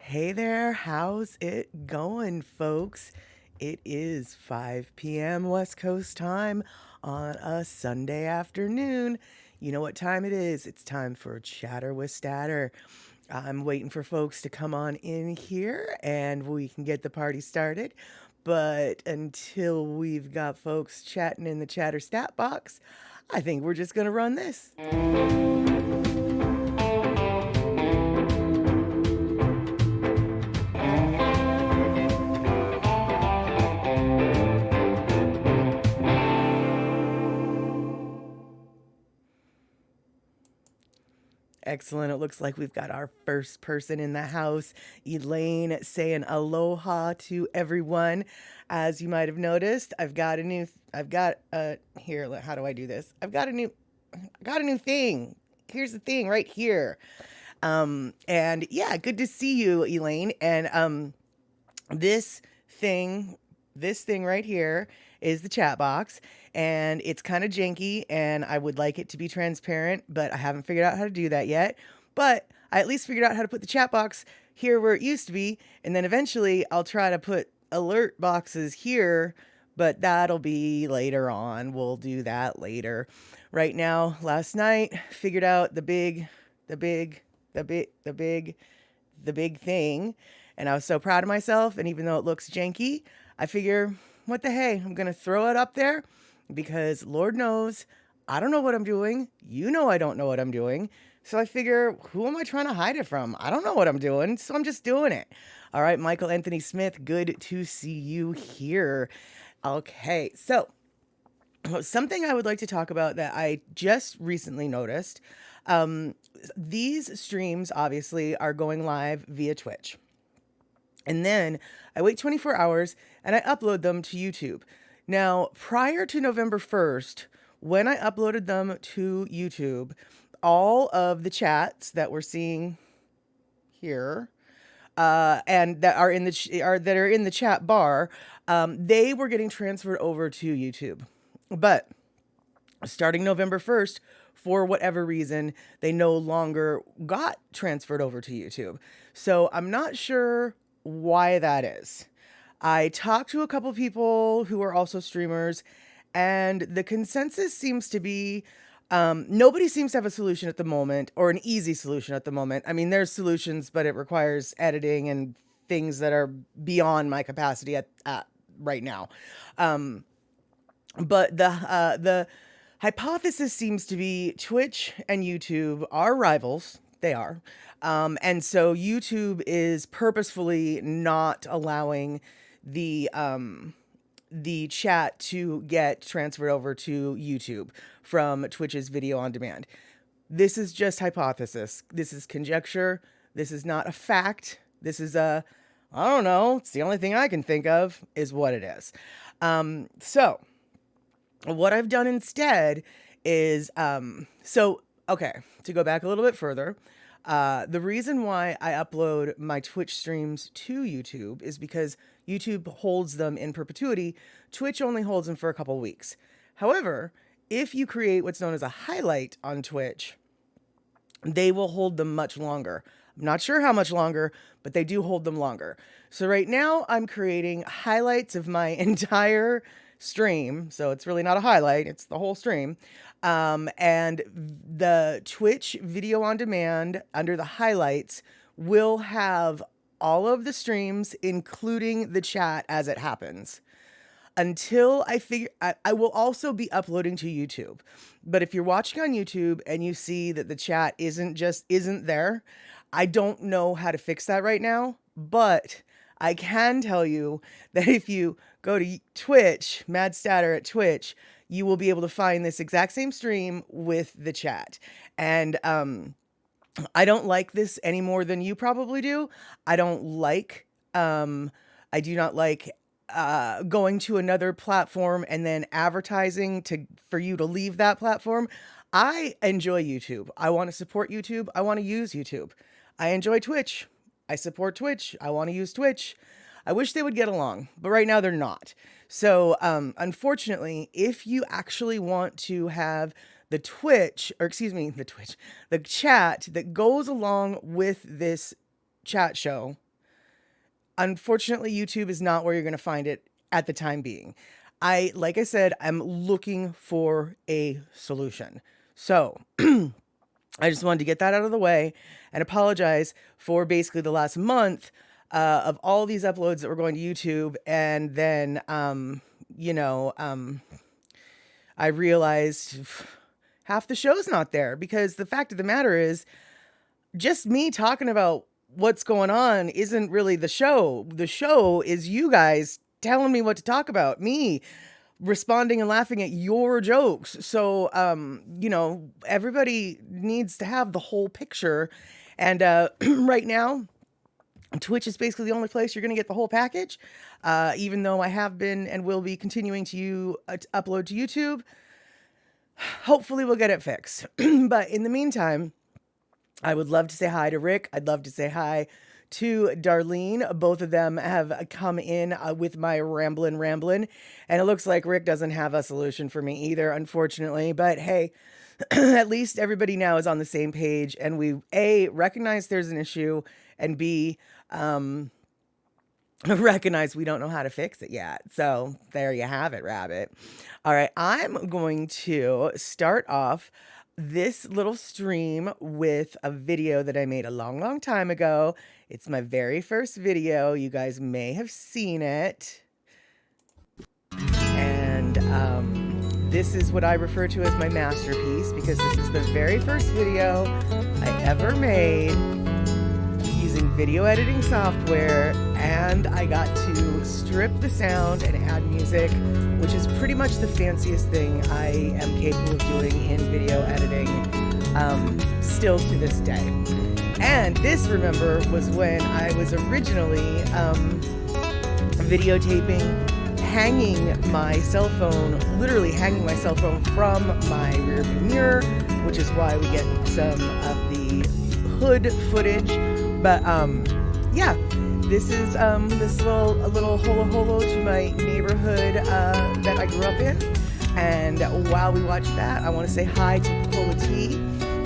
Hey there, how's it going, folks? It is 5 p.m. West Coast time on a Sunday afternoon. You know what time it is? It's time for Chatter with Statter. I'm waiting for folks to come on in here and we can get the party started. But until we've got folks chatting in the chatter stat box, I think we're just going to run this. Excellent. It looks like we've got our first person in the house, Elaine, saying aloha to everyone. As you might have noticed, here, how do I do this? I got a new thing. Here's the thing right here. And yeah, good to see you, Elaine. And this thing right here is the chat box, and it's kind of janky and I would like it to be transparent, but I haven't figured out how to do that yet. But I at least figured out how to put the chat box here where it used to be, and then eventually I'll try to put alert boxes here, but that'll be later on. We'll do that later. Right now, last night, figured out the big thing, and I was so proud of myself. And even though it looks janky, I figure, what the hey, I'm gonna throw it up there because Lord knows I don't know what I'm doing. You know I don't know what I'm doing. So I figure, who am I trying to hide it from? I don't know what I'm doing, so I'm just doing it. All right, Michael Anthony Smith, good to see you here. Okay, so something I would like to talk about that I just recently noticed. These streams obviously are going live via Twitch. And then I wait 24 hours and I upload them to YouTube. Now, prior to November 1st, when I uploaded them to YouTube, all of the chats that we're seeing here and that are in the chat bar, they were getting transferred over to YouTube. But starting November 1st, for whatever reason, they no longer got transferred over to YouTube. So I'm not sure why that is. I talked to a couple people who are also streamers, and the consensus seems to be nobody seems to have a solution at the moment, or an easy solution at the moment. I mean, there's solutions, but it requires editing and things that are beyond my capacity at right now. But the hypothesis seems to be Twitch and YouTube are rivals. They are. And so YouTube is purposefully not allowing the chat to get transferred over to YouTube from Twitch's video on demand. This is just hypothesis. This is conjecture. This is not a fact. This is I don't know. It's the only thing I can think of is what it is. So what I've done instead is, okay, to go back a little bit further, the reason why I upload my Twitch streams to YouTube is because YouTube holds them in perpetuity. Twitch only holds them for a couple weeks. However, if you create what's known as a highlight on Twitch, they will hold them much longer. I'm not sure how much longer, but they do hold them longer. So right now I'm creating highlights of my entire stream. So it's really not a highlight, it's the whole stream. And the Twitch video on demand under the highlights will have all of the streams, including the chat as it happens. Until I will also be uploading to YouTube. But if you're watching on YouTube and you see that the chat isn't there, I don't know how to fix that right now, but I can tell you that if you go to Twitch, Mad Statter at Twitch, you will be able to find this exact same stream with the chat. And I don't like this any more than you probably do. I do not like going to another platform and then advertising for you to leave that platform. I enjoy YouTube. I want to support YouTube. I want to use YouTube. I enjoy Twitch. I support Twitch. I want to use Twitch. I wish they would get along, but right now they're not. So, unfortunately, if you actually want to have the chat that goes along with this chat show, unfortunately, YouTube is not where you're going to find it at the time being. Like I said, I'm looking for a solution. So I just wanted to get that out of the way and apologize for basically the last month of all these uploads that were going to YouTube. And then, I realized half the show's not there, because the fact of the matter is just me talking about what's going on isn't really the show. The show is you guys telling me what to talk about, me responding and laughing at your jokes. So, everybody needs to have the whole picture. And right now, Twitch is basically the only place you're going to get the whole package, even though I have been and will be continuing to upload to YouTube. Hopefully we'll get it fixed. But in the meantime, I would love to say hi to Rick. I'd love to say hi to Darlene. Both of them have come in with my ramblin'. And it looks like Rick doesn't have a solution for me either, unfortunately. But hey, at least everybody now is on the same page. And we, A, recognize there's an issue. And B, recognize we don't know how to fix it yet. So there you have it, Rabbit. All right, I'm going to start off this little stream with a video that I made a long time ago. It's my very first video. You guys may have seen it. And this is what I refer to as my masterpiece, because this is the very first video I ever made using video editing software, and I got to strip the sound and add music, which is pretty much the fanciest thing I am capable of doing in video editing, still to this day. And this, remember, was when I was originally videotaping, literally hanging my cell phone from my rearview mirror, which is why we get some of the hood footage. But yeah, this is this little holo to my neighborhood that I grew up in. And while we watch that, I want to say hi to Cola T.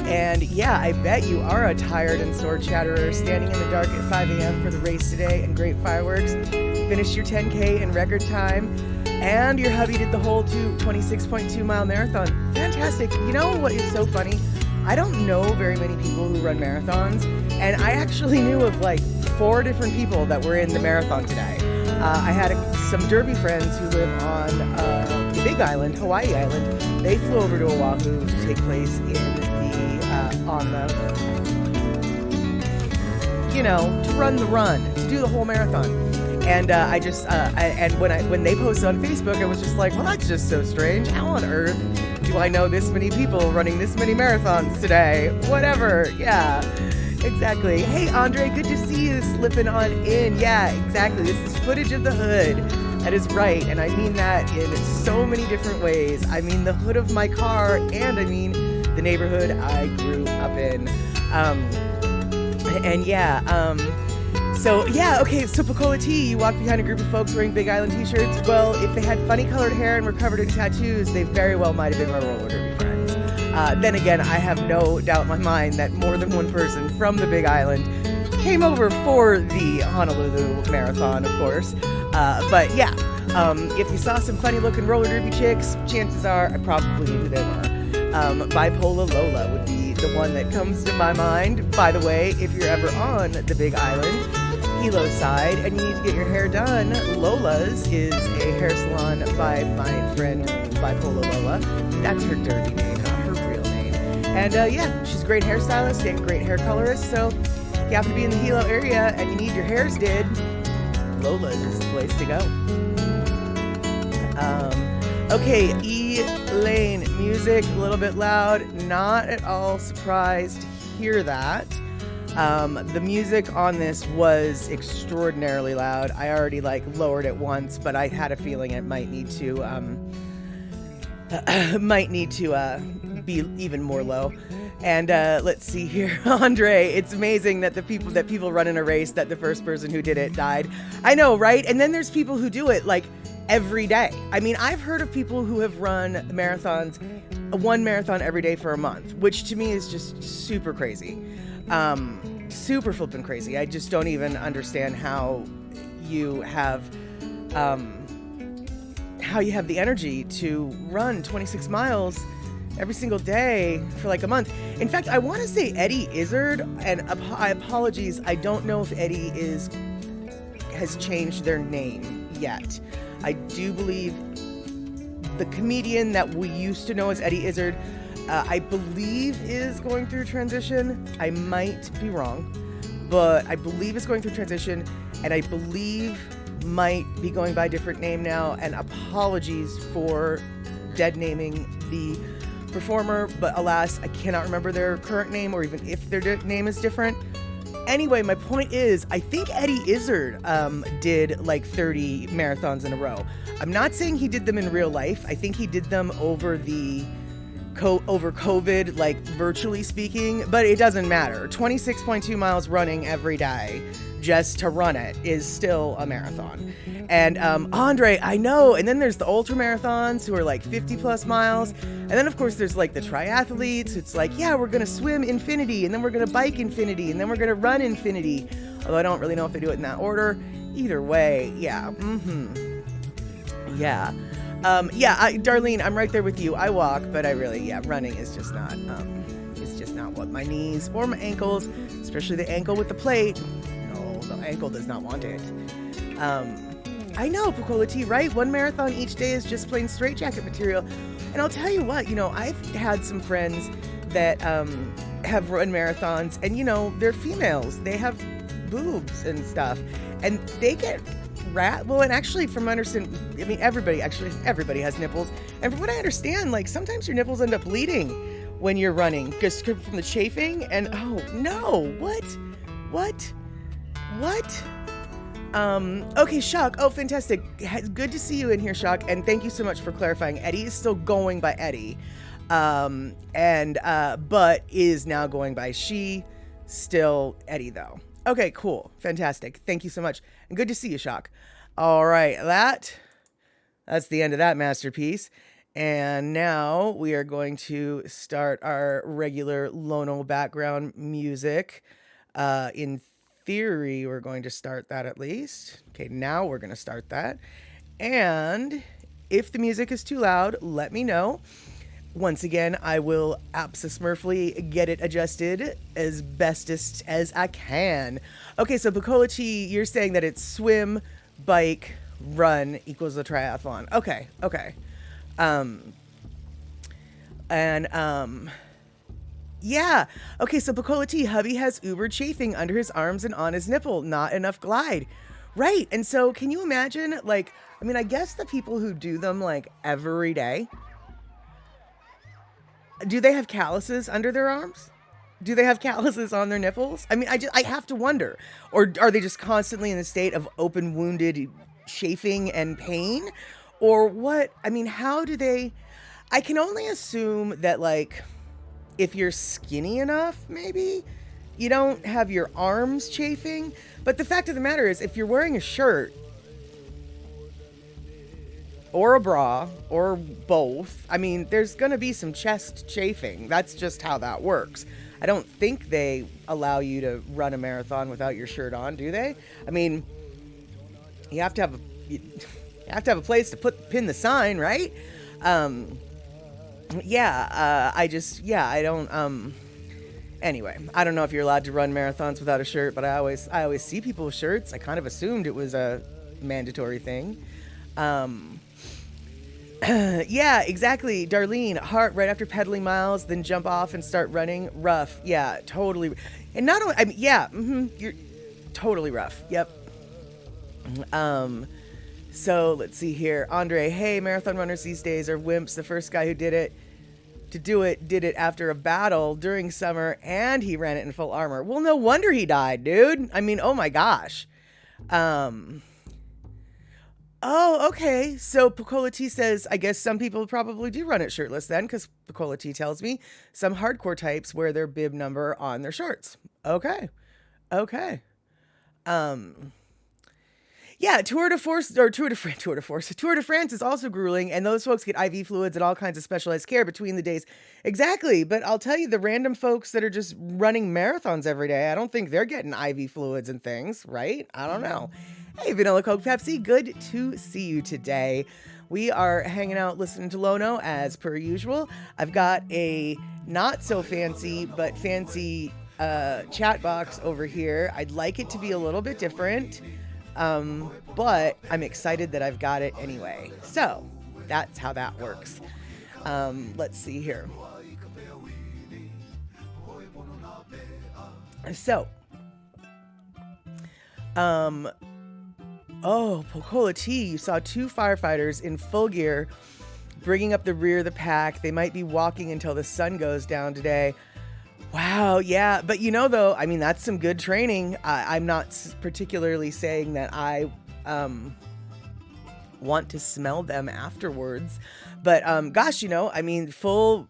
And yeah, I bet you are a tired and sore chatterer standing in the dark at 5 a.m. for the race today and great fireworks. Finished your 10K in record time. And your hubby did the whole 26.2 mile marathon. Fantastic. You know what is so funny? I don't know very many people who run marathons, and I actually knew of like 4 different people that were in the marathon today. I had some derby friends who live on the Big Island, Hawaii Island. They flew over to Oahu to take place in to run the run, to do the whole marathon. And when they posted on Facebook, I was just like, well, that's just so strange. How on earth do I know this many people running this many marathons today? Whatever. Yeah, exactly. Hey, Andre, good to see you slipping on in. Yeah, exactly. This is footage of the hood. That is right. And I mean that in so many different ways. I mean the hood of my car, and I mean the neighborhood I grew up in. So Picola T, you walked behind a group of folks wearing Big Island t-shirts. Well, if they had funny colored hair and were covered in tattoos, they very well might have been my roller derby friends. Then again, I have no doubt in my mind that more than one person from the Big Island came over for the Honolulu Marathon, of course. But yeah, if you saw some funny looking roller derby chicks, chances are I probably knew who they were. Bipolar Lola would be the one that comes to my mind. By the way, if you're ever on the Big Island, Hilo side, and you need to get your hair done, Lola's is a hair salon by my friend Bipolar Lola. That's her dirty name, not her real name. And she's a great hairstylist and great hair colorist. So if you have to be in the Hilo area and you need your hairs did, Lola's is the place to go. Okay, Elaine, music a little bit loud. Not at all surprised to hear that. The music on this was extraordinarily loud. I already lowered it once, but I had a feeling it might need to be even more low. And let's see here, Andre. It's amazing that people run in a race that the first person who did it died. I know, right? And then there's people who do it every day. I mean, I've heard of people who have run marathons, one marathon every day for a month, which to me is just super crazy. Super flippin' crazy. I just don't even understand how you have the energy to run 26 miles every single day for like a month. In fact, I want to say Eddie Izzard, and apologies, I don't know if Eddie has changed their name yet. I do believe the comedian that we used to know as Eddie Izzard, I believe is going through transition. I might be wrong, but I believe it's going through transition, and I believe might be going by a different name now, and apologies for dead naming the performer, but alas, I cannot remember their current name or even if their name is different. Anyway, my point is, I think Eddie Izzard did like 30 marathons in a row. I'm not saying he did them in real life. I think he did them over COVID, like virtually speaking, but it doesn't matter. 26.2 miles running every day just to run it is still a marathon. And Andre, I know. And then there's the ultra marathons who are like 50 plus miles. And then of course there's like the triathletes. It's like, yeah, we're going to swim infinity, and then we're going to bike infinity, and then we're going to run infinity. Although I don't really know if they do it in that order. Either way, yeah. Yeah. Darlene, I'm right there with you. I walk, but running is just not, it's just not what my knees or my ankles, especially the ankle with the plate. No, the ankle does not want it. I know, Picola T, right? One marathon each day is just plain straitjacket material. And I'll tell you what, I've had some friends that, have run marathons, and, they're females. They have boobs and stuff, and they get and actually from understand, everybody has nipples, and from what I understand, like sometimes your nipples end up bleeding when you're running just from the chafing. And oh no, what okay, Shuck, oh fantastic, good to see you in here, Shuck, and thank you so much for clarifying. Eddie is still going by Eddie, but is now going by she, still Eddie though. Okay, cool. Fantastic. Thank you so much. And good to see you, Shock. All right, that's the end of that masterpiece. And now we are going to start our regular Lono background music. In theory, we're going to start that at least. Okay, now we're going to start that. And if the music is too loud, let me know. Once again, I will abso-smurfly get it adjusted as bestest as I can. Okay, so Picola T, you're saying that it's swim, bike, run equals a triathlon. Okay. Yeah. Okay, so Picola T, hubby has Uber chafing under his arms and on his nipple. Not enough glide. Right, and so can you imagine, I guess the people who do them, every day, do they have calluses under their arms? Do they have calluses on their nipples? I have to wonder. Or are they just constantly in a state of open wounded chafing and pain? Or what? How do they... I can only assume that, if you're skinny enough, maybe, you don't have your arms chafing. But the fact of the matter is, if you're wearing a shirt, or a bra, or both, there's going to be some chest chafing. That's just how that works. I don't think they allow you to run a marathon without your shirt on, do they? You have to have a place to pin the sign, right? Anyway, I don't know if you're allowed to run marathons without a shirt, but I always see people with shirts. I kind of assumed it was a mandatory thing. Yeah, exactly, Darlene. Heart right after pedaling miles, then jump off and start running. Rough. Yeah, totally. And not only, you're totally rough. Yep. So let's see here. Andre, hey, marathon runners these days are wimps. The first guy who did it did it after a battle during summer, and he ran it in full armor. Well, no wonder he died, dude. Oh my gosh. Oh, okay. So Picola T says, I guess some people probably do run it shirtless then, because Picola T tells me some hardcore types wear their bib number on their shorts. Okay. Yeah, Yeah, Tour de Force or Tour de Force. Tour de France is also grueling, and those folks get IV fluids and all kinds of specialized care between the days. Exactly, but I'll tell you, the random folks that are just running marathons every day, I don't think they're getting IV fluids and things, right? I don't know. Hey, Vanilla Coke Pepsi, good to see you today. We are hanging out listening to Lono as per usual. I've got a not so fancy but fancy chat box over here. I'd like it to be a little bit different. But I'm excited that I've got it anyway. So that's how that works. Let's see here. So, Pocola T, you saw 2 firefighters in full gear bringing up the rear of the pack. They might be walking until the sun goes down today. Wow, yeah. But though, I mean, that's some good training. I'm not particularly saying that I want to smell them afterwards. But gosh, I mean, full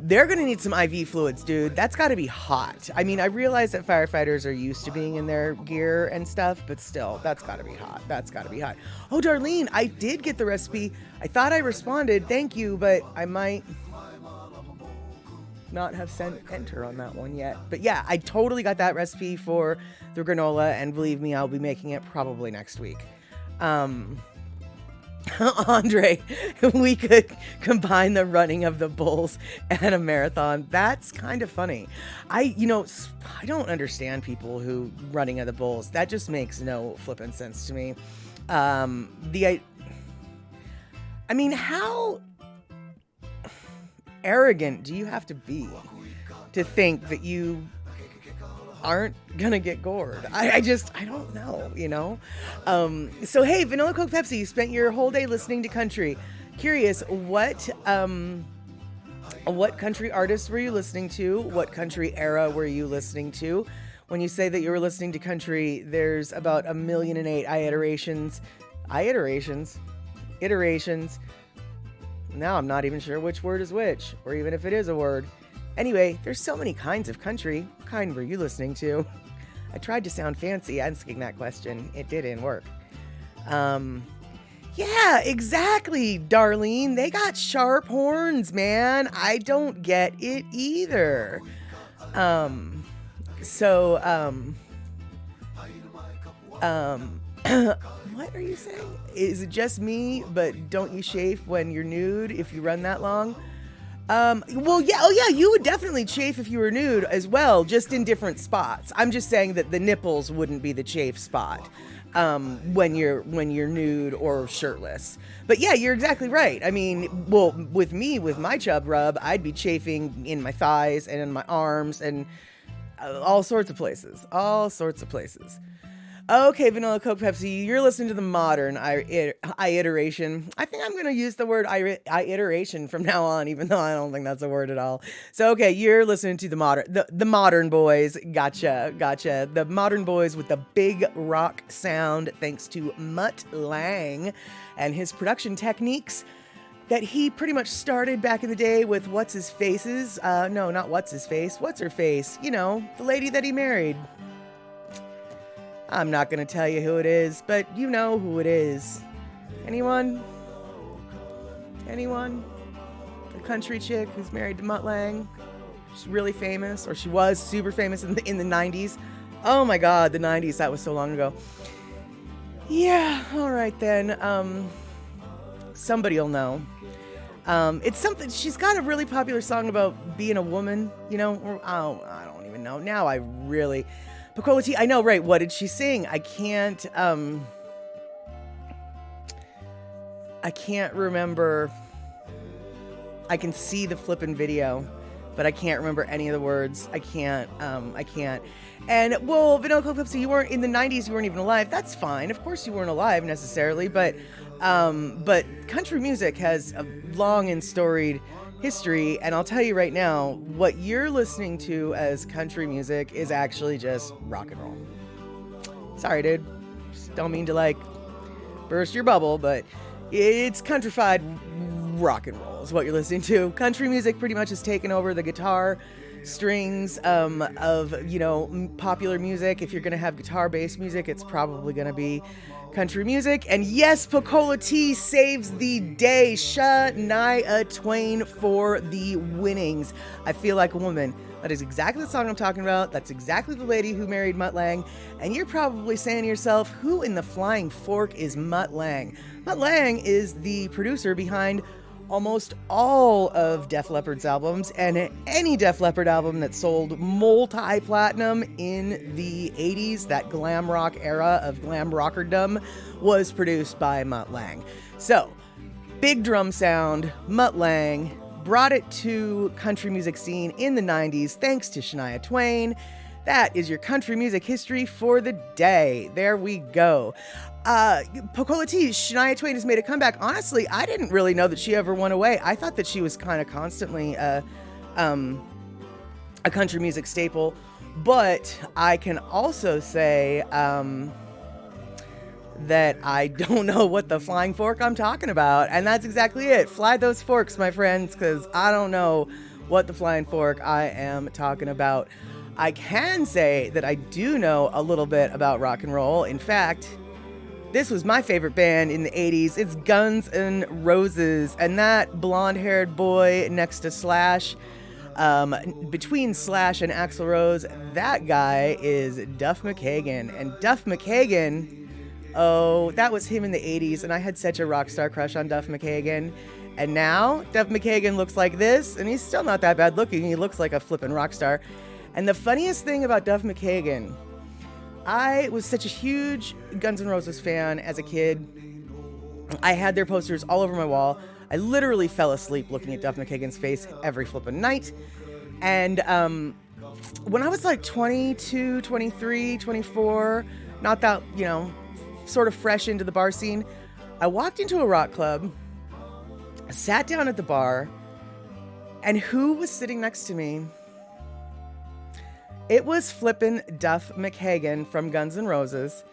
they're going to need some IV fluids, dude. That's got to be hot. I mean, I realize that firefighters are used to being in their gear and stuff, but still, that's got to be hot. That's got to be hot. Oh, Darlene, I did get the recipe. I thought I responded. Thank you, but I might not have sent enter on that one yet. But yeah, I totally got that recipe for the granola, and believe me, I'll be making it probably next week. Andre, we could combine the running of the bulls and a marathon. That's kind of funny. I don't understand people who running of the bulls. That just makes no flippin' sense to me. I mean, how arrogant do you have to be to think that you aren't gonna get gored? I don't know, So hey, Vanilla Coke Pepsi, you spent your whole day listening to country. Curious, what country artists were you listening to? What country era were you listening to? When you say that you were listening to country, there's about 1,000,008 iterations. Now I'm not even sure which word is which, or even if it is a word. Anyway, there's so many kinds of country. What kind were you listening to? I tried to sound fancy asking that question. It didn't work. Yeah, exactly, Darlene. They got sharp horns, man. I don't get it either. What are you saying? Is it just me, but don't you chafe when you're nude if you run that long? Well, yeah. Oh, yeah. You would definitely chafe if you were nude as well, just in different spots. I'm just saying that the nipples wouldn't be the chafe spot, when you're nude or shirtless. But yeah, you're exactly right. I mean, well, with my chub rub, I'd be chafing in my thighs and in my arms and all sorts of places. Okay, Vanilla Coke Pepsi, you're listening to the modern iteration. I think I'm going to use the word iteration from now on, even though I don't think that's a word at all. So, okay, you're listening to the modern boys. Gotcha. The modern boys with the big rock sound, thanks to Mutt Lange and his production techniques that he pretty much started back in the day with What's His Faces. No, not What's His Face. What's Her Face? The lady that he married. I'm not going to tell you who it is, but you know who it is. Anyone? The country chick who's married to Mutt Lange? She's really famous, or she was super famous in the 90s. Oh my God, the 90s, that was so long ago. Yeah, all right then. Somebody'll know. It's something, she's got a really popular song about being a woman, or I don't even know. Now I really... Pocola T, I know, right? What did she sing? I can't remember. I can see the flippin' video, but I can't remember any of the words. I can't. And, well, Vanilla Coke Pepsi, you weren't in the 90s, you weren't even alive. That's fine. Of course you weren't alive necessarily, but country music has a long and storied history, and I'll tell you right now, what you're listening to as country music is actually just rock and roll. Sorry, dude. Just don't mean to, burst your bubble, but it's countrified rock and roll is what you're listening to. Country music pretty much has taken over the guitar strings of, popular music. If you're going to have guitar-based music, it's probably going to be country music. And yes, Pocola T saves the day. Shania Twain for the winnings. I Feel Like a Woman. That is exactly the song I'm talking about. That's exactly the lady who married Mutt Lange. And you're probably saying to yourself, who in the flying fork is Mutt Lange? Mutt Lange is the producer behind almost all of Def Leppard's albums, and any Def Leppard album that sold multi-platinum in the 80s, that glam rock era of glam rockerdom, was produced by Mutt Lange. So, big drum sound, Mutt Lange brought it to country music scene in the 90s thanks to Shania Twain. That is your country music history for the day. There we go. Pocola T, Shania Twain has made a comeback. Honestly, I didn't really know that she ever went away. I thought that she was kind of constantly a country music staple. But I can also say that I don't know what the flying fork I'm talking about. And that's exactly it. Fly those forks, my friends, because I don't know what the flying fork I am talking about. I can say that I do know a little bit about rock and roll. In fact, this was my favorite band in the 80s. It's Guns N' Roses, and that blonde-haired boy next to Slash, between Slash and Axl Rose, that guy is Duff McKagan. And Duff McKagan, oh, that was him in the 80s, and I had such a rock star crush on Duff McKagan. And now, Duff McKagan looks like this, and he's still not that bad looking. He looks like a flippin' rock star. And the funniest thing about Duff McKagan, I was such a huge Guns N' Roses fan as a kid. I had their posters all over my wall. I literally fell asleep looking at Duff McKagan's face every flippin' night. And when I was like 22, 23, 24, not that, sort of fresh into the bar scene, I walked into a rock club, sat down at the bar, and who was sitting next to me? It was flippin' Duff McKagan from Guns N' Roses.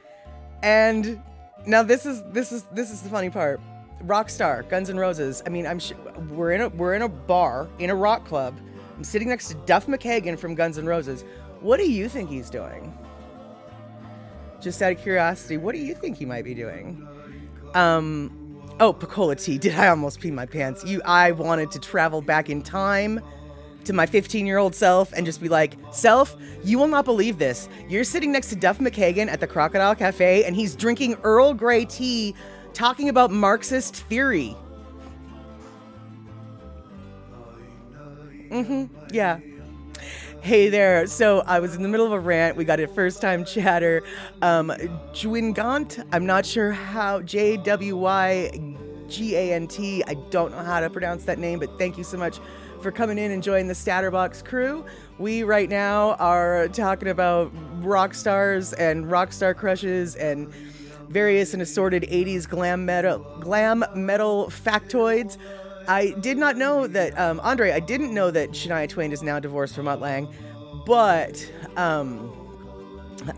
And now this is the funny part. Rockstar, Guns N' Roses. I mean, we're in a bar, in a rock club. I'm sitting next to Duff McKagan from Guns N' Roses. What do you think he's doing? Just out of curiosity, what do you think he might be doing? Pocola T, did I almost pee my pants? I wanted to travel back in time to my 15-year-old self and just be like, self, you will not believe this. You're sitting next to Duff McKagan at the Crocodile Cafe, and he's drinking Earl Grey tea, talking about Marxist theory. Yeah. Hey there. So I was in the middle of a rant. We got a first-time chatter. Jwingant, I'm not sure how, Jwygant. I don't know how to pronounce that name, but thank you so much for coming in and joining the Statterbox crew. We right now are talking about rock stars and rock star crushes and various and assorted 80s glam metal factoids. I did not know that, Andre, I didn't know that Shania Twain is now divorced from Mutt Lange, but I'm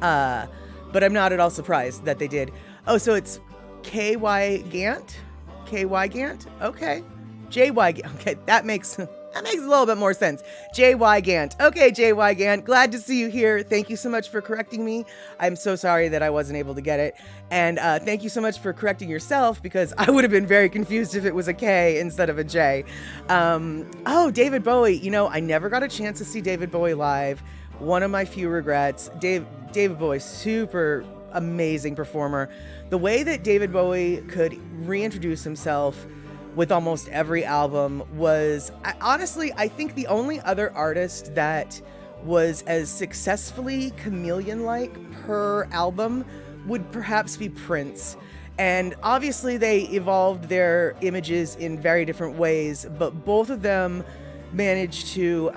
not at all surprised that they did. Oh, so it's K.Y. Gant? K.Y. Gant? Okay. J.Y. Gant. Okay, that makes a little bit more sense. J.Y. Gant. Okay, J.Y. Gant, glad to see you here. Thank you so much for correcting me. I'm so sorry that I wasn't able to get it. And thank you so much for correcting yourself, because I would have been very confused if it was a K instead of a J. David Bowie. I never got a chance to see David Bowie live. One of my few regrets. David Bowie, super amazing performer. The way that David Bowie could reintroduce himself with almost every album was, honestly, I think the only other artist that was as successfully chameleon-like per album would perhaps be Prince. And obviously they evolved their images in very different ways, but both of them managed to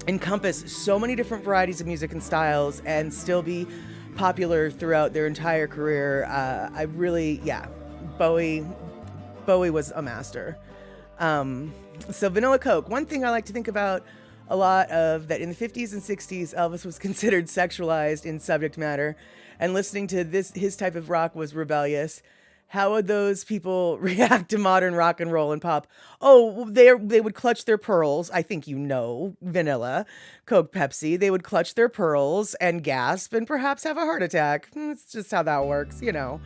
encompass so many different varieties of music and styles and still be popular throughout their entire career. Bowie was a master. So Vanilla Coke, one thing I like to think about a lot of, that in the 50s and 60s, Elvis was considered sexualized in subject matter, and listening to his type of rock was rebellious. How would those people react to modern rock and roll and pop? Oh, they would clutch their pearls. I think vanilla, Coke, Pepsi. They would clutch their pearls and gasp and perhaps have a heart attack. It's just how that works, You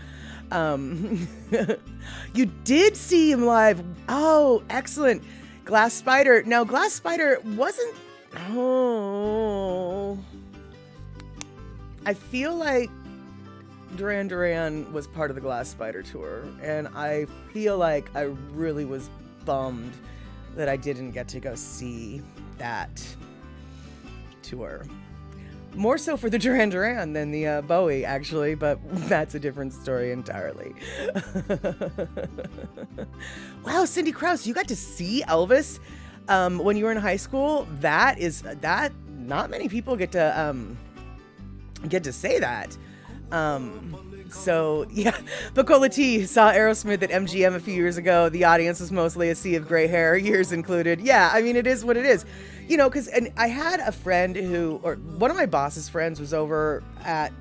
did see him live. Oh, excellent. Glass Spider. Now, Glass Spider wasn't... Oh... I feel like Duran Duran was part of the Glass Spider tour, and I feel like I really was bummed that I didn't get to go see that tour. More so for the Duran Duran than the Bowie, actually, but that's a different story entirely. Wow, Cindy Krause, you got to see Elvis when you were in high school? That not many people get to say that. So yeah, Bacola T saw Aerosmith at MGM a few years ago. The audience was mostly a sea of gray hair, years included. Yeah, I mean, it is what it is. Because I had a friend or one of my boss's friends was over at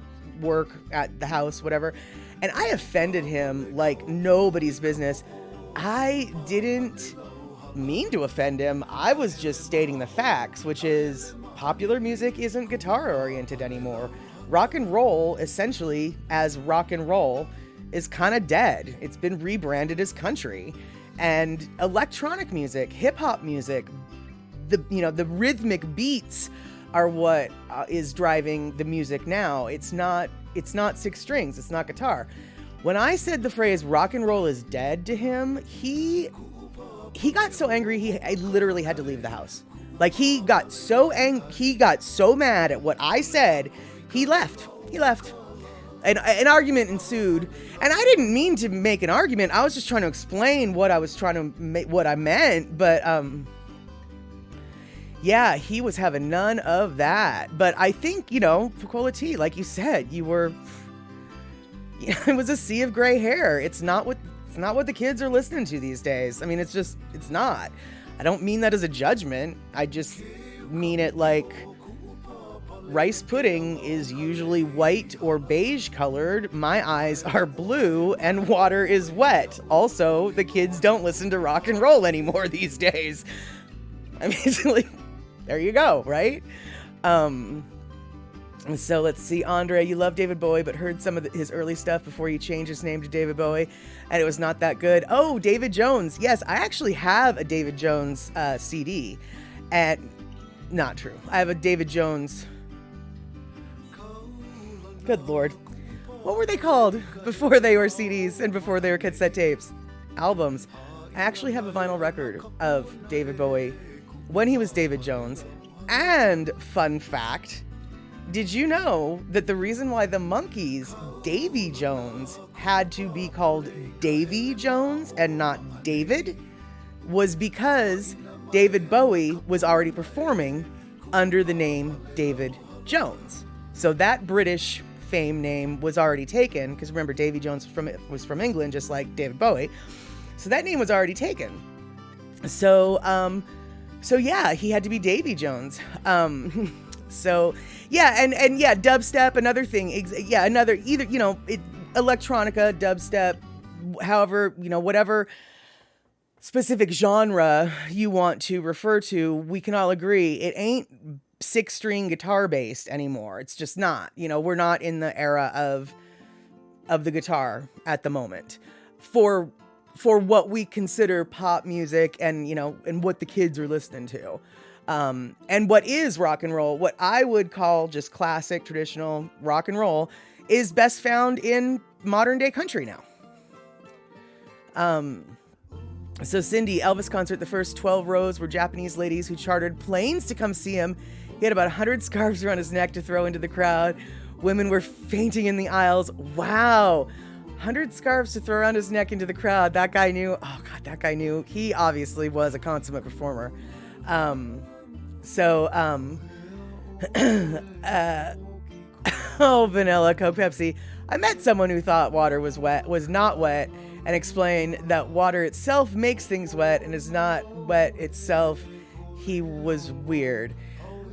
work, at the house, whatever, and I offended him like nobody's business. I didn't mean to offend him. I was just stating the facts, which is popular music isn't guitar oriented anymore. Rock and roll, essentially, as rock and roll, is kind of dead. It's been rebranded as country. And electronic music, hip hop music, the rhythmic beats are what is driving the music now. It's not 6 strings. It's not guitar. When I said the phrase rock and roll is dead to him, he got so angry I literally had to leave the house. Like, he got so mad at what I said. He left. An argument ensued, and I didn't mean to make an argument. I was just trying to explain what I meant, but yeah, he was having none of that. But I think, Pacola T, like you said, it was a sea of gray hair. It's not what the kids are listening to these days. I mean, it's not. I don't mean that as a judgment. I just mean it like rice pudding is usually white or beige colored. My eyes are blue and water is wet. Also, the kids don't listen to rock and roll anymore these days. I mean, it's like, there you go, right? So let's see, Andre, you love David Bowie, but heard some of his early stuff before he changed his name to David Bowie, and it was not that good. Oh, David Jones. Yes, I actually have a David Jones CD. Not true. I have a David Jones... Good Lord. What were they called before they were CDs and before they were cassette tapes? Albums. I actually have a vinyl record of David Bowie when he was David Jones. And fun fact, did you know that the reason why the Monkees' Davy Jones had to be called Davy Jones and not David was because David Bowie was already performing under the name David Jones. So that British fame name was already taken, because remember, Davy Jones was from England, just like David Bowie. So that name was already taken. So yeah, he had to be Davy Jones. So yeah, and yeah, dubstep, another thing. Yeah, another, either, electronica, dubstep, however, whatever specific genre you want to refer to, we can all agree it ain't 6-string guitar based anymore. It's just not. We're not in the era of the guitar at the moment for what we consider pop music and and what the kids are listening to. And what is rock and roll, what I would call just classic traditional rock and roll, is best found in modern day country now. So Cindy, Elvis concert, the first 12 rows were Japanese ladies who chartered planes to come see him. He had about 100 scarves around his neck to throw into the crowd. Women were fainting in the aisles. Wow. 100 scarves to throw around his neck into the crowd. That guy knew. Oh, God, that guy knew. He obviously was a consummate performer. Oh, vanilla, Coke, Pepsi. I met someone who thought water was not wet, and explained that water itself makes things wet and is not wet itself. He was weird.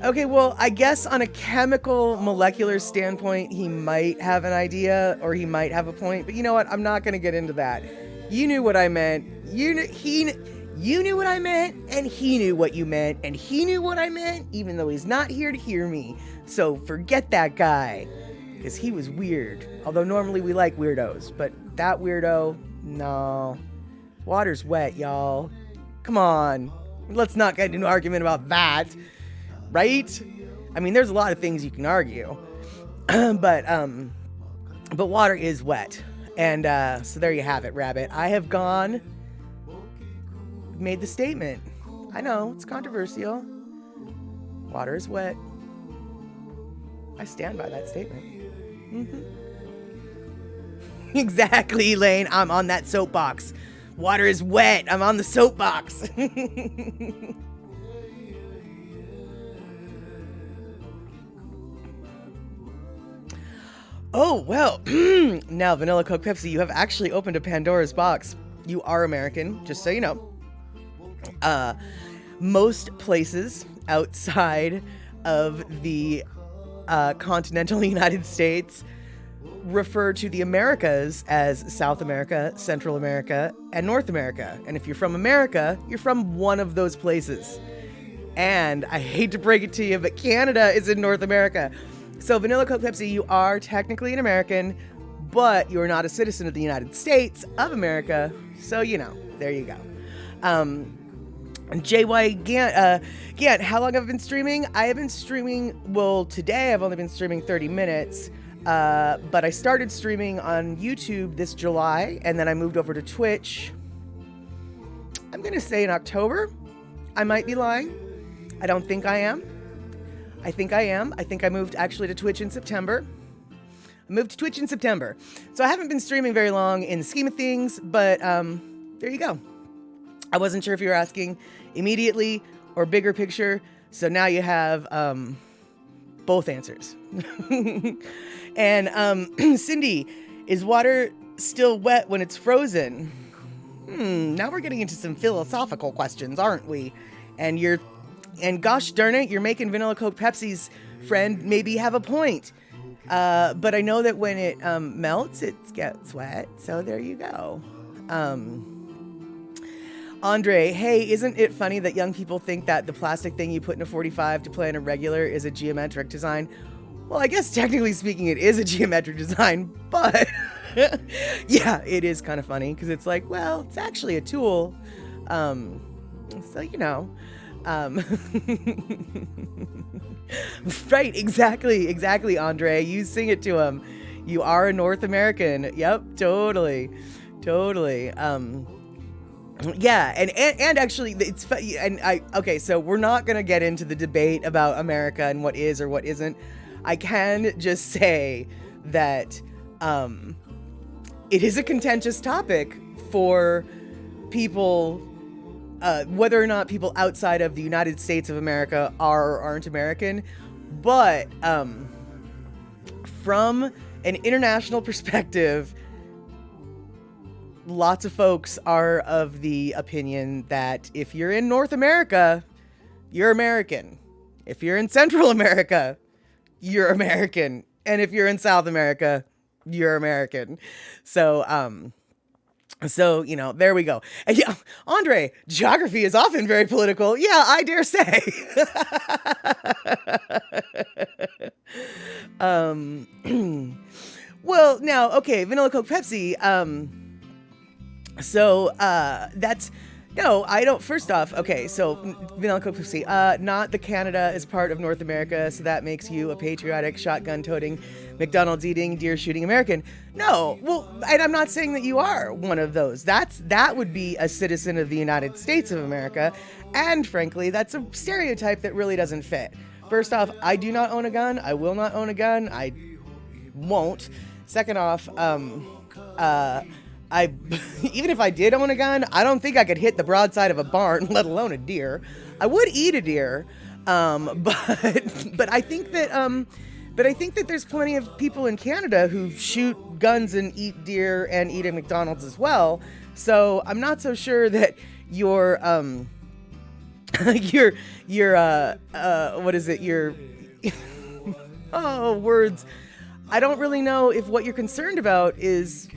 Okay, well, I guess on a chemical molecular standpoint, he might have an idea or he might have a point, but you know what? I'm not going to get into that. You knew what I meant. You knew what I meant, and he knew what you meant, and he knew what I meant, even though he's not here to hear me. So forget that guy, because he was weird. Although normally we like weirdos, but that weirdo, no. Water's wet, y'all. Come on. Let's not get into an argument about that. Right? I mean, there's a lot of things you can argue, but water is wet, and so there you have it, Rabbit. I have made the statement. I know it's controversial. Water is wet. I stand by that statement. Exactly, Elaine. I'm on that soapbox. Water is wet. I'm on the soapbox. Oh, well, now Vanilla Coke Pepsi, you have actually opened a Pandora's box. You are American, just so you know. Most places outside of the continental United States refer to the Americas as South America, Central America, and North America. And if you're from America, you're from one of those places. And I hate to break it to you, but Canada is in North America. So Vanilla Coke Pepsi, you are technically an American, but you're not a citizen of the United States of America. So, you know, there you go. JY Gant, how long have I been streaming? I have been streaming, well, today I've only been streaming 30 minutes, but I started streaming on YouTube this July, and then I moved over to Twitch. I'm going to say in October. I might be lying. I don't think I am. I think I am. I think I moved actually to Twitch in September. I moved to Twitch in September. So I haven't been streaming very long in the scheme of things, but there you go. I wasn't sure if you were asking immediately or bigger picture. So now you have both answers. And Cindy, is water still wet when it's frozen? Now we're getting into some philosophical questions, aren't we? And gosh darn it, you're making Vanilla Coke Pepsi's friend maybe have a point. But I know that when it melts, it gets wet. So there you go. Andre, hey, isn't it funny that young people think that the plastic thing you put in a 45 to play in a regular is a geometric design? Well, I guess technically speaking, it is a geometric design, but yeah, it is kind of funny because it's like, well, it's actually a tool. So, you know. Right, exactly, Andre. You sing it to him. You are a North American. Yep, totally. Yeah, and actually, it's okay. So we're not gonna get into the debate about America and what is or what isn't. I can just say that it is a contentious topic for people. Whether or not people outside of the United States of America are or aren't American, but from an international perspective, lots of folks are of the opinion that if you're in North America, you're American. If you're in Central America, you're American. And if you're in South America, you're American. So, you know, there we go. And yeah, Andre, geography is often very political. Yeah, I dare say. Well, now, okay, Vanilla Coke Pepsi. That's, no, I don't, first off, okay, so Vanilla Coke Pepsi, not the Canada is part of North America, so that makes you a patriotic, shotgun-toting, McDonald's eating, deer shooting American. No, well, and I'm not saying that you are one of those. That would be a citizen of the United States of America, and frankly, that's a stereotype that really doesn't fit. First off, I do not own a gun. I will not own a gun. I won't. Second off, even if I did own a gun, I don't think I could hit the broadside of a barn, let alone a deer. I would eat a deer, but I think that there's plenty of people in Canada who shoot guns and eat deer and eat at McDonald's as well. So I'm not so sure that you're your what is it? Your oh, words. I don't really know if what you're concerned about is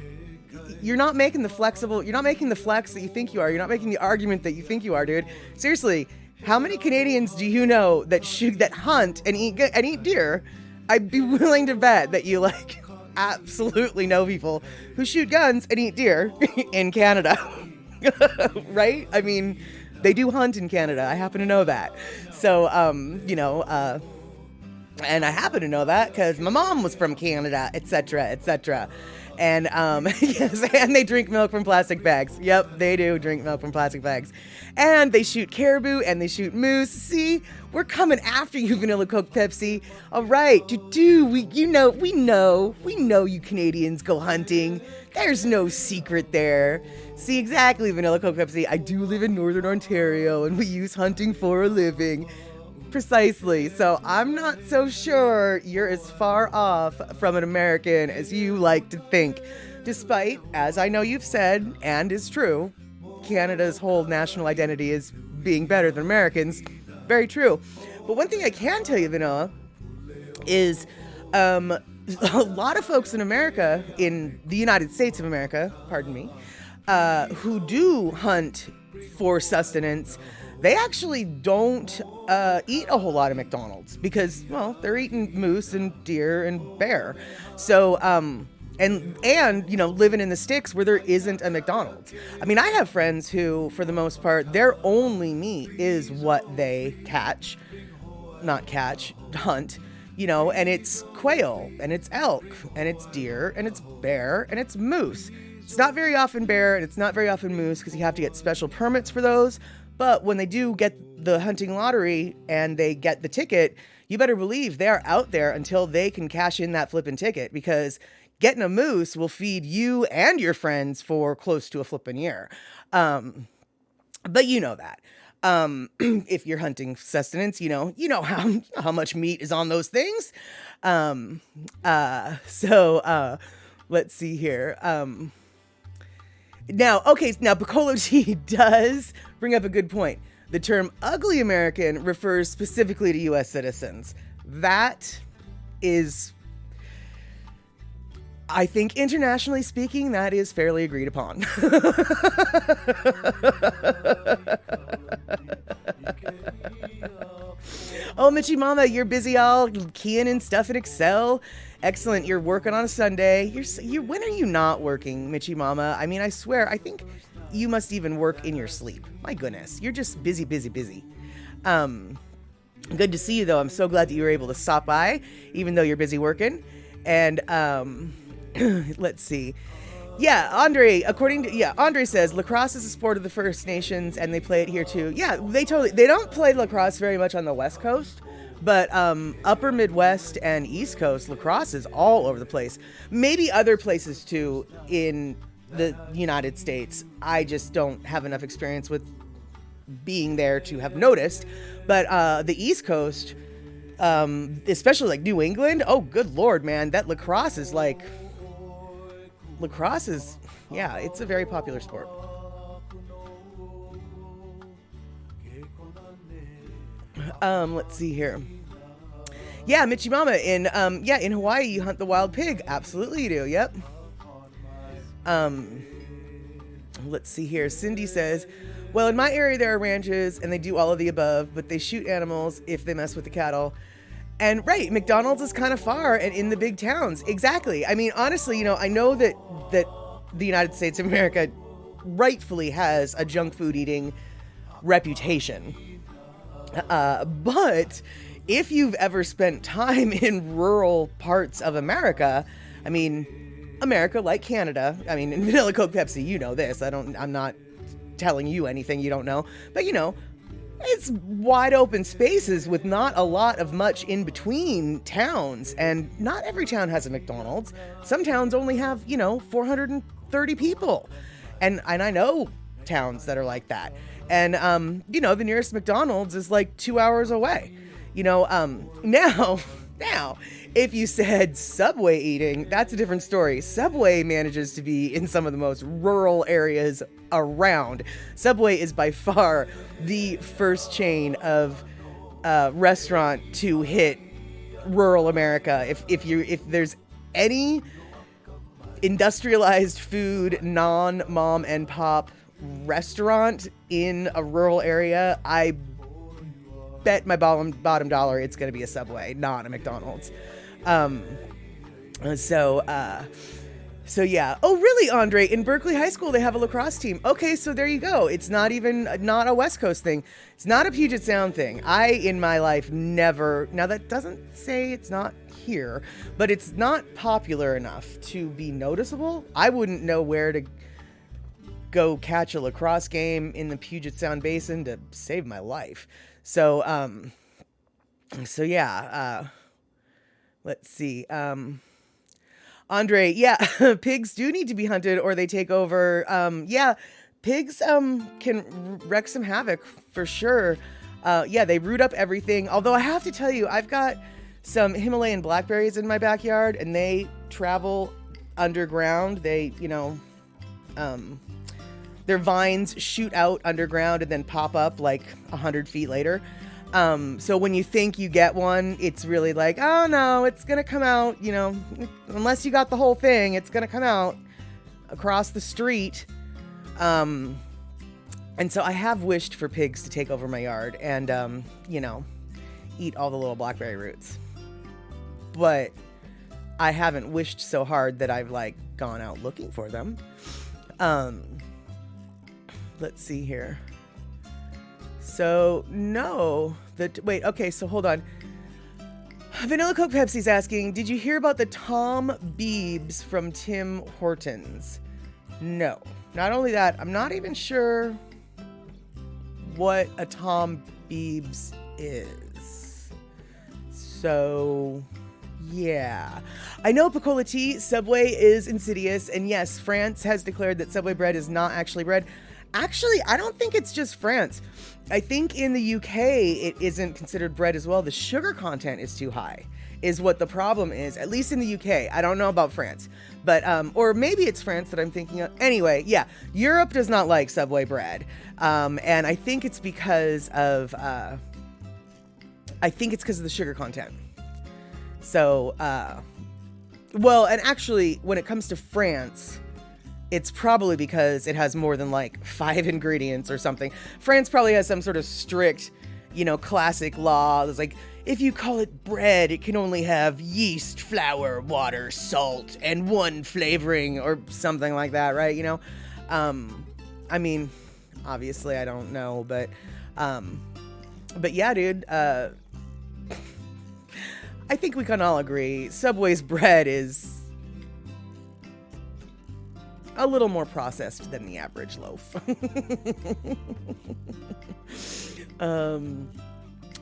you're not making the flex that you think you are. You're not making the argument that you think you are, dude. Seriously, how many Canadians do you know that hunt and eat deer? I'd be willing to bet that you like absolutely know people who shoot guns and eat deer in Canada. Right? I mean, they do hunt in Canada. I happen to know that. So, and I happen to know that because my mom was from Canada, etc., etc. And yes, and they drink milk from plastic bags. Yep, they do drink milk from plastic bags. And they shoot caribou and they shoot moose. See, we're coming after you, Vanilla Coke Pepsi. All right, we know you Canadians go hunting. There's no secret there. See, exactly, Vanilla Coke Pepsi. I do live in Northern Ontario and we use hunting for a living. Precisely. So I'm not so sure you're as far off from an American as you like to think. Despite, as I know you've said, and is true, Canada's whole national identity is being better than Americans. Very true. But one thing I can tell you, Vanilla, is a lot of folks in America, in the United States of America, pardon me, who do hunt for sustenance, they actually don't eat a whole lot of McDonald's because, well, they're eating moose and deer and bear. So, and living in the sticks where there isn't a McDonald's. I mean, I have friends who, for the most part, their only meat is what they hunt, and it's quail and it's elk and it's deer and it's bear and it's moose. It's not very often bear and it's not very often moose because you have to get special permits for those. But when they do get the hunting lottery and they get the ticket, you better believe they're out there until they can cash in that flipping ticket, because getting a moose will feed you and your friends for close to a flipping year. But you know that. If you're hunting sustenance, you know how much meat is on those things. Let's see here. Now, Piccolo T does bring up a good point. The term ugly American refers specifically to U.S. citizens. That is, I think, internationally speaking, that is fairly agreed upon. Oh, Mitchie Mama, you're busy all keying in stuff in Excel. Excellent. You're working on a Sunday. When are you not working, Mitchie Mama? I mean, I swear, I think you must even work in your sleep. My goodness. You're just busy. Good to see you, though. I'm so glad that you were able to stop by, even though you're busy working. And let's see. Yeah, Andre says lacrosse is a sport of the First Nations and they play it here too. Yeah, they don't play lacrosse very much on the West Coast, but upper Midwest and East Coast, lacrosse is all over the place. Maybe other places too in the United States. I just don't have enough experience with being there to have noticed. But the East Coast, especially like New England, oh good Lord, man, that lacrosse is, yeah, it's a very popular sport. Let's see here. Yeah, Mitchie Mama, in Hawaii, you hunt the wild pig. Absolutely you do, yep. Let's see here. Cindy says, well, in my area there are ranches and they do all of the above, but they shoot animals if they mess with the cattle. And right, McDonald's is kind of far and in the big towns. Exactly. I mean, honestly, I know that the United States of America rightfully has a junk food eating reputation. But if you've ever spent time in rural parts of America, I mean, America, like Canada, I mean, in Vanilla Coke Pepsi, you know this. I'm not telling you anything you don't know, but it's wide open spaces with not a lot of much in between towns, and not every town has a McDonald's. Some towns only have, 430 people. And I know towns that are like that. And, the nearest McDonald's is like 2 hours away. Now Now, if you said Subway eating, that's a different story. Subway manages to be in some of the most rural areas around. Subway is by far the first chain of restaurant to hit rural America. If there's any industrialized food, non-mom and pop restaurant in a rural area, I bet my bottom dollar it's going to be a Subway, not a McDonald's. So yeah. Oh, really, Andre? In Berkeley High School, they have a lacrosse team. Okay, so there you go. It's not a West Coast thing. It's not a Puget Sound thing. I, in my life, never... Now, that doesn't say it's not here, but it's not popular enough to be noticeable. I wouldn't know where to go catch a lacrosse game in the Puget Sound Basin to save my life. So yeah. Let's see. Andre, yeah, pigs do need to be hunted or they take over. Yeah, pigs can wreak some havoc for sure. Yeah, they root up everything. Although I have to tell you, I've got some Himalayan blackberries in my backyard and they travel underground. They, their vines shoot out underground and then pop up like 100 feet later. So when you think you get one, it's really like, oh no, it's going to come out, unless you got the whole thing, it's going to come out across the street. And so I have wished for pigs to take over my yard and, eat all the little blackberry roots. But I haven't wished so hard that I've gone out looking for them. Let's see here. So, no. Wait, okay, so hold on. Vanilla Coke Pepsi's asking, did you hear about the Tom Biebs from Tim Hortons? No. Not only that, I'm not even sure what a Tom Biebs is. So, yeah. I know Picola Tea, Subway is insidious, and yes, France has declared that Subway bread is not actually bread. Actually, I don't think it's just France. I think in the UK, it isn't considered bread as well. The sugar content is too high, is what the problem is, at least in the UK. I don't know about France, but, or maybe it's France that I'm thinking of. Anyway, yeah, Europe does not like Subway bread. And I think it's because of, the sugar content. So, well, and actually, when it comes to France, it's probably because it has more than 5 ingredients or something. France probably has some sort of strict, classic law. It's like, if you call it bread, it can only have yeast, flour, water, salt, and 1 flavoring or something like that, right? I mean, obviously I don't know, but yeah, dude, I think we can all agree Subway's bread is a little more processed than the average loaf.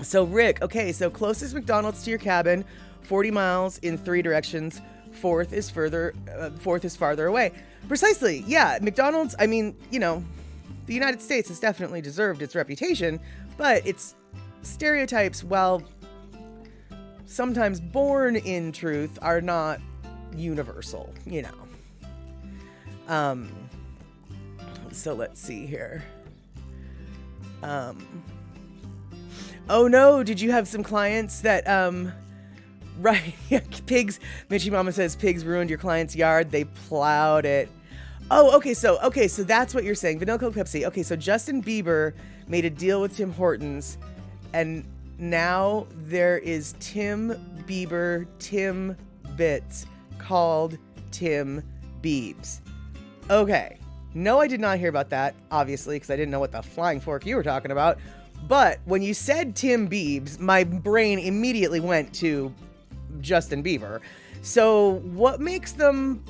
So Rick, okay, so closest McDonald's to your cabin, 40 miles in 3 directions. Fourth is farther away. Precisely. Yeah. McDonald's, I mean, the United States has definitely deserved its reputation, but its stereotypes, while sometimes born in truth, are not universal, So let's see here. Oh no, did you have some clients that, right, yeah, pigs, Mitchie Mama says pigs ruined your client's yard, they plowed it. Oh, okay, so that's what you're saying. Vanilla Coke Pepsi. Okay, so Justin Bieber made a deal with Tim Hortons, and now there is Tim Bieber Tim Bits called Tim Biebs. Okay. No, I did not hear about that, obviously, because I didn't know what the flying fork you were talking about. But when you said Tim Biebs, my brain immediately went to Justin Bieber. So what makes them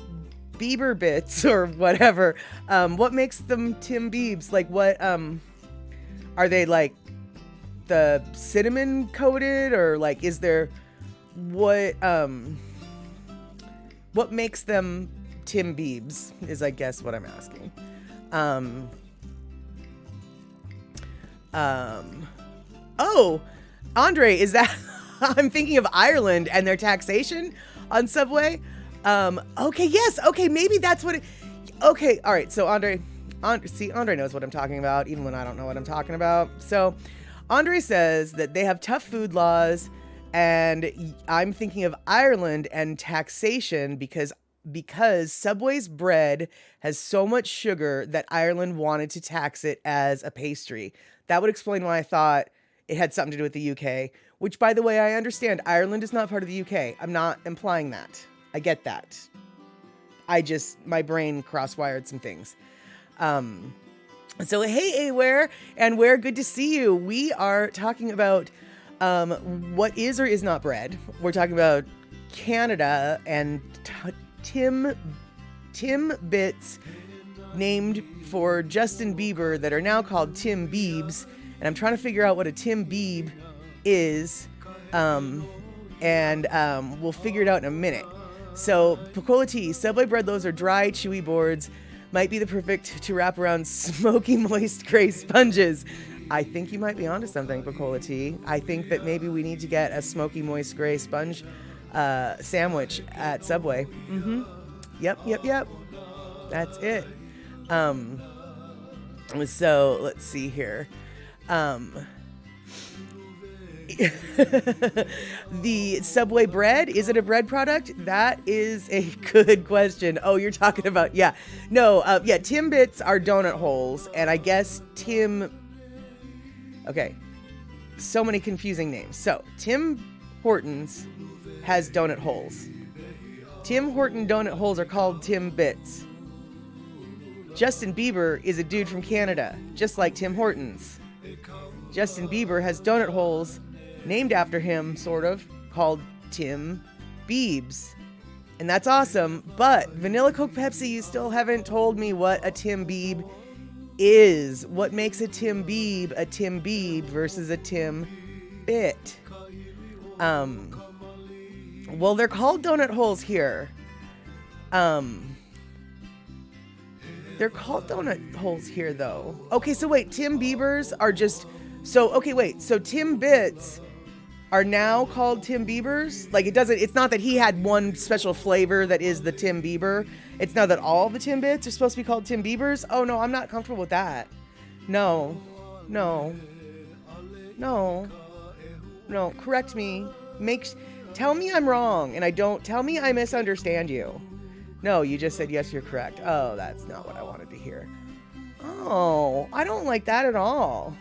Bieber Bits or whatever? What makes them Tim Biebs? What, are they the cinnamon coated or is there, what makes them Tim Biebs is, I guess, what I'm asking. Oh, Andre, is that I'm thinking of Ireland and their taxation on Subway. Okay, yes, okay, maybe that's what it... Okay, all right, so Andre knows what I'm talking about, even when I don't know what I'm talking about. So Andre says that they have tough food laws, and I'm thinking of Ireland and taxation because Subway's bread has so much sugar that Ireland wanted to tax it as a pastry. That would explain why I thought it had something to do with the UK, which, by the way, I understand. Ireland is not part of the UK. I'm not implying that. I get that. My brain cross-wired some things. So, hey, Aware, and Where, good to see you. We are talking about what is or is not bread. We're talking about Canada and Tim Bits, named for Justin Bieber, that are now called Tim Biebs. And I'm trying to figure out what a Tim Bieb is. And we'll figure it out in a minute. So, Picola Tea, Subway bread loaves are dry, chewy boards. Might be the perfect to wrap around smoky, moist gray sponges. I think you might be onto something, Picola Tea. I think that maybe we need to get a smoky, moist gray sponge sandwich at Subway. Mm-hmm. Yep. That's it. So, let's see here. The Subway bread, is it a bread product? That is a good question. Oh, you're talking about, yeah. No, Tim Bits are donut holes, and I guess okay, so many confusing names. So, Tim Hortons has donut holes. Tim Horton donut holes are called Tim Bits. Justin Bieber is a dude from Canada, just like Tim Hortons. Justin Bieber has donut holes named after him, sort of, called Tim Biebs. And that's awesome, but Vanilla Coke Pepsi, you still haven't told me what a Tim Bieb is. What makes a Tim Bieb versus a Tim Bit? Well, they're called donut holes here. They're called donut holes here, though. Okay, so wait, Tim Biebers are just... So Tim Bits are now called Tim Biebers? Like, it's not that he had one special flavor that is the Tim Bieber. It's now that all the Tim Bits are supposed to be called Tim Biebers? Oh, no, I'm not comfortable with that. No, correct me. Tell me I'm wrong, and tell me I misunderstand you. No, you just said, yes, you're correct. Oh, that's not what I wanted to hear. Oh, I don't like that at all.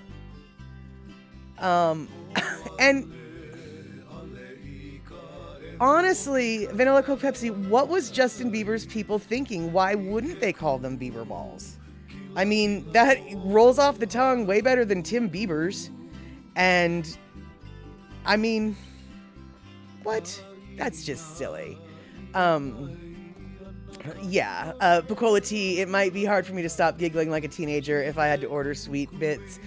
And honestly, Vanilla Coke Pepsi, what was Justin Bieber's people thinking? Why wouldn't they call them Bieber balls? I mean, that rolls off the tongue way better than Tim Bieber's. And, I mean, what? That's just silly. Picola Tea, it might be hard for me to stop giggling like a teenager if I had to order sweet bits.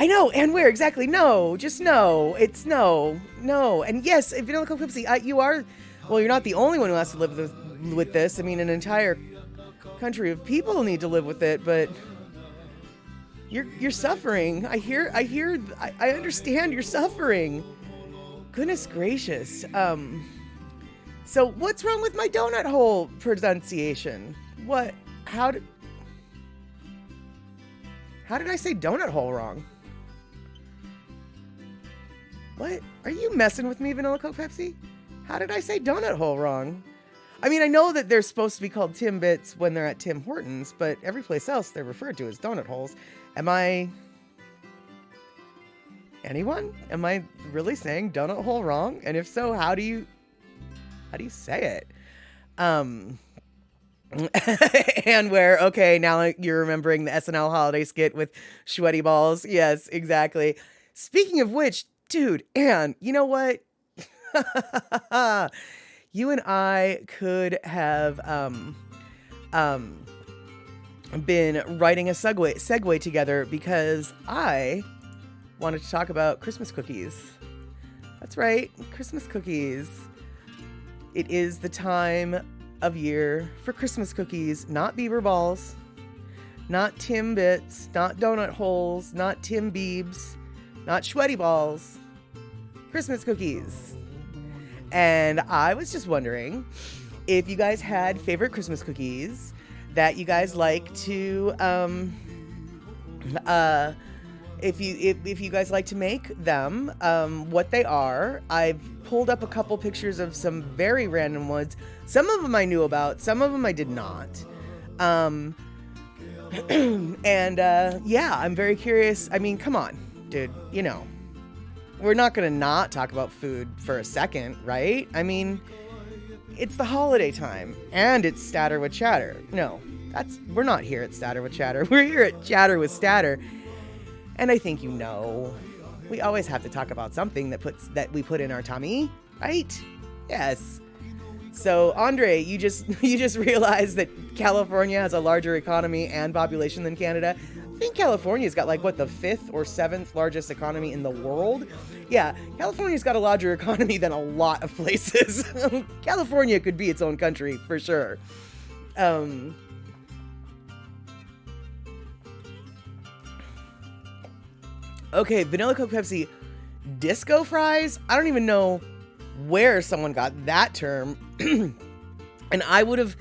I know, and where exactly? No, just no. It's no. And yes, Vanilla Coke Pepsi, you're not the only one who has to live with this. I mean, an entire country of people need to live with it, but you're suffering. I understand you're suffering. Goodness gracious. So what's wrong with my donut hole pronunciation? How did I say donut hole wrong? What? Are you messing with me, Vanilla Coke Pepsi? How did I say donut hole wrong? I mean, I know that they're supposed to be called Tim Bits when they're at Tim Hortons, but every place else they're referred to as donut holes. Anyone? Am I really saying donut hole wrong? And if so, how do you say it? And where, okay, now you're remembering the SNL holiday skit with sweaty balls. Yes, exactly. Speaking of which, dude, Anne, you know what? You and I could have been writing a segue together because I wanted to talk about Christmas cookies. That's right, Christmas cookies. It is the time of year for Christmas cookies, not Bieber balls, not Tim Bits, not donut holes, not Tim Biebs, not sweaty balls. Christmas cookies. And I was just wondering if you guys had favorite Christmas cookies that you guys like to, if you guys like to make them, what they are. I've pulled up a couple pictures of some very random ones. Some of them I knew about, some of them I did not. Yeah, I'm very curious. I mean, come on, dude, you know, we're not gonna not talk about food for a second, right? I mean, it's the holiday time and it's Statter with Chatter. No, we're not here at Statter with Chatter. We're here at Chatter with Statter. And I think, you know, we always have to talk about something that we put in our tummy, right? Yes. So, Andre, you just realized that California has a larger economy and population than Canada. I think California's got like, what, the 5th or 7th largest economy in the world? Yeah, California's got a larger economy than a lot of places. California could be its own country, for sure. Okay, Vanilla Coke Pepsi disco fries? I don't even know where someone got that term. And I would have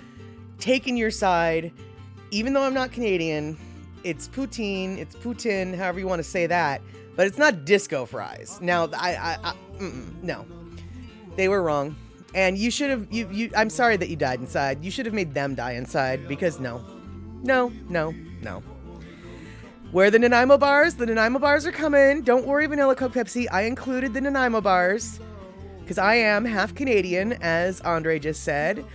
taken your side, even though I'm not Canadian. It's poutine, it's Putin, however you want to say that, but it's not disco fries. Now, no, they were wrong. And you should have, I'm sorry that you died inside. You should have made them die inside, because no. Where are the Nanaimo bars? The Nanaimo bars are coming. Don't worry, Vanilla Coke Pepsi. I included the Nanaimo bars because I am half Canadian, as Andre just said.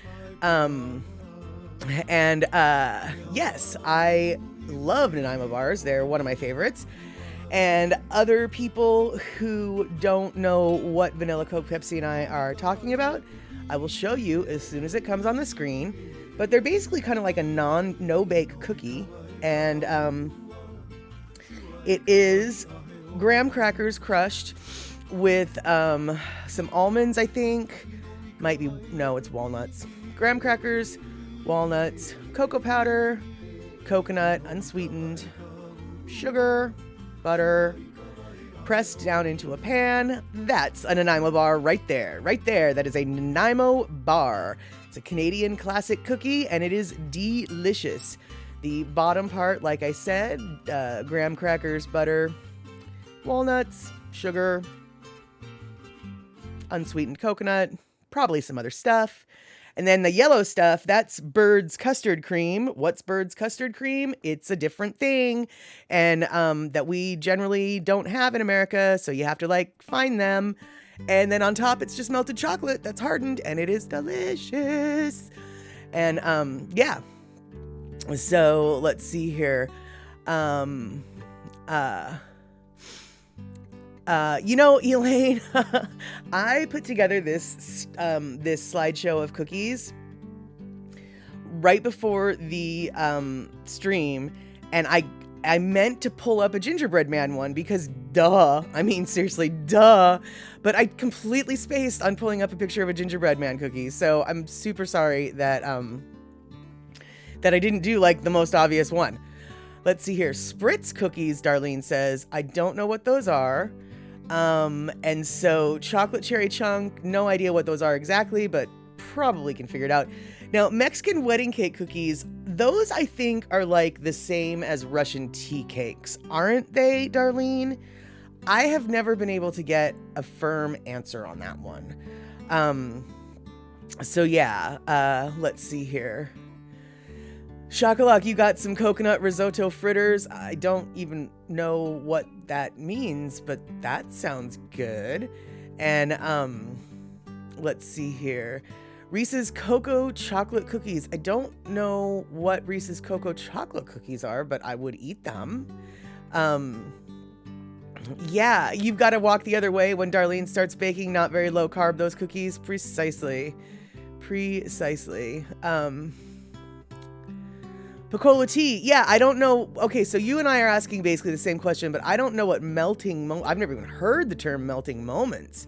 Yes, I love Nanaimo bars. They're one of my favorites. And other people who don't know what Vanilla Coke Pepsi and I are talking about, I will show you as soon as it comes on the screen. But they're basically kind of like a no-bake cookie. And it is graham crackers crushed with some almonds, I think. It's walnuts. Graham crackers, walnuts, cocoa powder, coconut, unsweetened, sugar, butter, pressed down into a pan. That's a Nanaimo bar right there. Right there. That is a Nanaimo bar. It's a Canadian classic cookie, and it is delicious. The bottom part, like I said, graham crackers, butter, walnuts, sugar, unsweetened coconut, probably some other stuff. And then the yellow stuff, that's Bird's custard cream. What's Bird's custard cream? It's a different thing, and that we generally don't have in America, so you have to find them. And then on top, it's just melted chocolate that's hardened, and it is delicious. And yeah. So let's see here. Elaine, I put together this slideshow of cookies right before the stream, and I meant to pull up a gingerbread man one because duh. I mean, seriously, duh. But I completely spaced on pulling up a picture of a gingerbread man cookie. So I'm super sorry that I didn't do the most obvious one. Let's see here. Spritz cookies, Darlene says. I don't know what those are. And so chocolate cherry chunk, no idea what those are exactly, but probably can figure it out. Now, Mexican wedding cake cookies, those I think are the same as Russian tea cakes, aren't they, Darlene? I have never been able to get a firm answer on that one. So yeah, let's see here. Shakalak, you got some coconut risotto fritters. I don't even know what that means, but that sounds good. And let's see here. Reese's Cocoa Chocolate Cookies. I don't know what Reese's Cocoa Chocolate Cookies are, but I would eat them. Yeah, you've got to walk the other way when Darlene starts baking not very low carb those cookies. Precisely. Picola tea. Yeah, I don't know. Okay, so you and I are asking basically the same question, but I don't know what I've never even heard the term melting moments.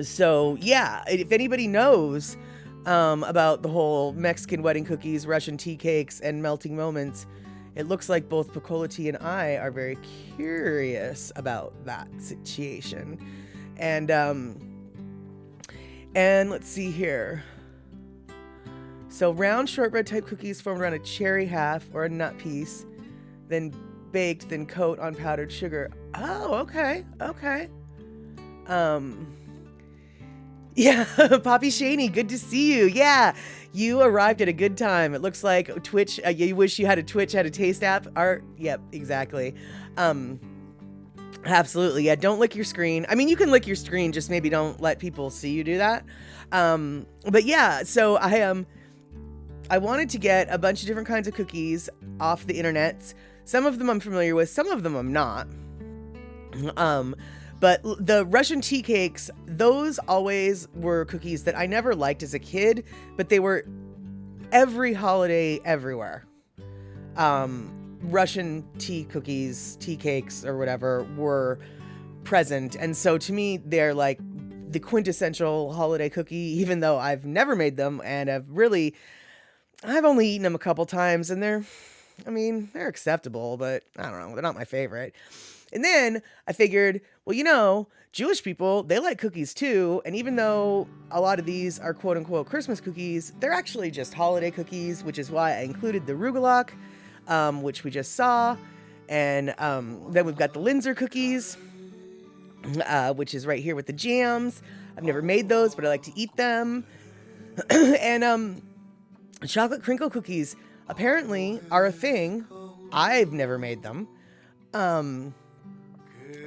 So yeah, if anybody knows about the whole Mexican wedding cookies, Russian tea cakes, and melting moments, it looks like both Pakolati and I are very curious about that situation. And let's see here. So round shortbread type cookies formed around a cherry half or a nut piece, then baked, then coat on powdered sugar. Oh, okay. Yeah, Poppy Shaney, good to see you. Yeah, you arrived at a good time. It looks like Twitch, you wish you had a Twitch, had a taste app. Yep, exactly. Absolutely, yeah, don't lick your screen. I mean, you can lick your screen, just maybe don't let people see you do that. But yeah, so I wanted to get a bunch of different kinds of cookies off the internet. Some of them I'm familiar with, some of them I'm not. But the Russian tea cakes, those always were cookies that I never liked as a kid, but they were every holiday everywhere. Russian tea cookies, tea cakes or whatever were present. And so to me, they're like the quintessential holiday cookie, even though I've never made them and I've only eaten them a couple times and they're acceptable, but I don't know, they're not my favorite. And then I figured, well, Jewish people, they like cookies too. And even though a lot of these are quote unquote Christmas cookies, they're actually just holiday cookies, which is why I included the rugelach, which we just saw. And then we've got the Linzer cookies, which is right here with the jams. I've never made those, but I like to eat them. And chocolate crinkle cookies apparently are a thing. I've never made them.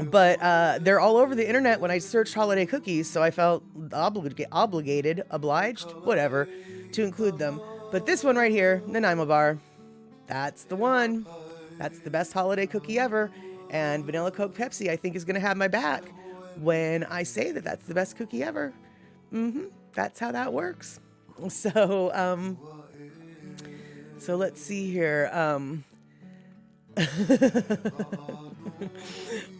But they're all over the internet when I searched holiday cookies, so I felt obliged, whatever, to include them. But this one right here, Nanaimo bar, that's the one. That's the best holiday cookie ever. And Vanilla Coke Pepsi, I think, is going to have my back when I say that that's the best cookie ever. That's how that works. So let's see here.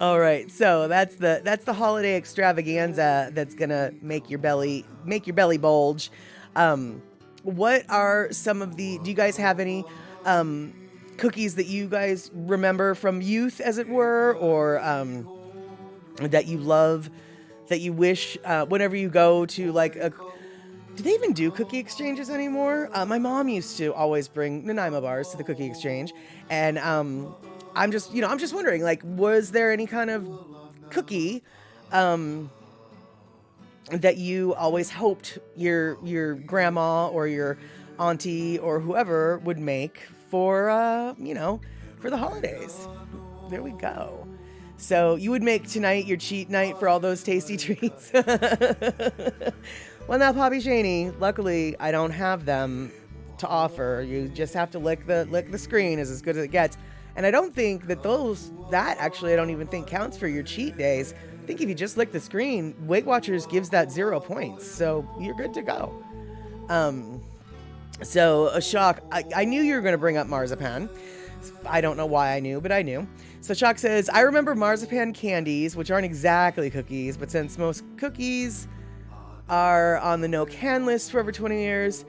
All right, so that's the holiday extravaganza that's gonna make your belly bulge. What are some of do you guys have any cookies that you guys remember from youth, as it were, or that you love, that you wish whenever you go to like do they even do cookie exchanges anymore? My mom used to always bring Nanaimo bars to the cookie exchange, and I'm just wondering, like, was there any kind of cookie that you always hoped your grandma or your auntie or whoever would make for for the holidays? There we go. So you would make tonight your cheat night for all those tasty treats. Well, now, Poppy Shaney, luckily I don't have them to offer. You just have to lick the screen is as good as it gets. And I don't think that I don't even think counts for your cheat days. I think if you just lick the screen, Weight Watchers gives that 0 points. So you're good to go. So a shock. I knew you were going to bring up marzipan. I don't know why I knew, but I knew. So Shock says, I remember marzipan candies, which aren't exactly cookies, but since most cookies are on the no can list for over 20 years,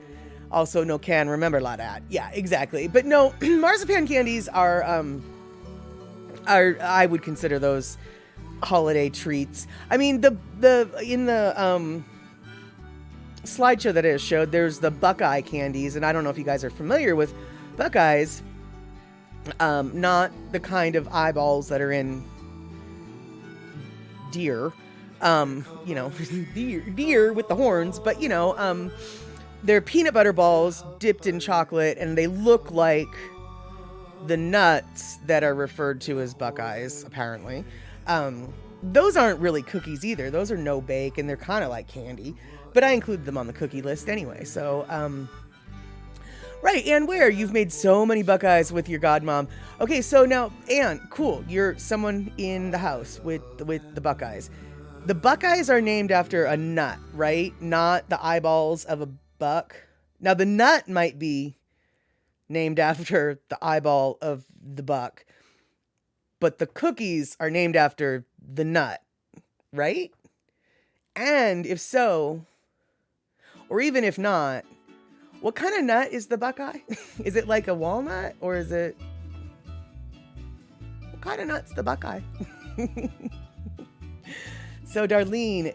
also no can remember a lot of. Yeah, exactly. But no, marzipan candies are I would consider those holiday treats. I mean, in the slideshow that it showed, there's the Buckeye candies, and I don't know if you guys are familiar with Buckeyes. Not the kind of eyeballs that are in deer, deer with the horns, but they're peanut butter balls dipped in chocolate, and they look like the nuts that are referred to as Buckeyes, apparently. Those aren't really cookies either. Those are no bake, and they're kind of like candy, but I include them on the cookie list anyway. So, right, Ann Ware, you've made so many Buckeyes with your godmom. Okay, so now, Ann, cool, you're someone in the house with the Buckeyes. The Buckeyes are named after a nut, right? Not the eyeballs of a buck. Now, the nut might be named after the eyeball of the buck, but the cookies are named after the nut, right? And if so, or even if not, what kind of nut is the Buckeye? Is it like a walnut, or is it What kind of nut's the Buckeye? So Darlene,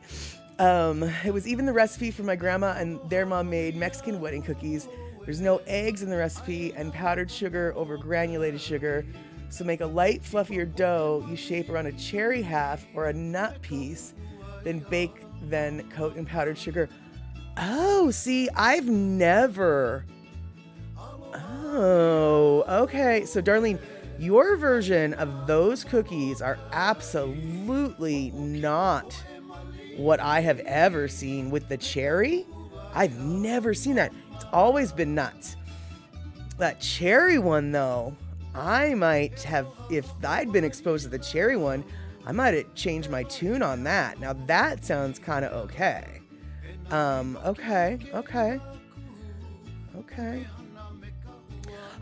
it was even the recipe for my grandma and their mom made Mexican wedding cookies. There's no eggs in the recipe and powdered sugar over granulated sugar. So make a light, fluffier dough you shape around a cherry half or a nut piece, then bake, then coat in powdered sugar. Oh, see, I've never... Oh, okay. So Darlene, your version of those cookies are absolutely not what I have ever seen with the cherry. I've never seen that. It's always been nuts. That cherry one, though, I might have, if I'd been exposed to the cherry one, I might have changed my tune on that. Now that sounds kind of okay.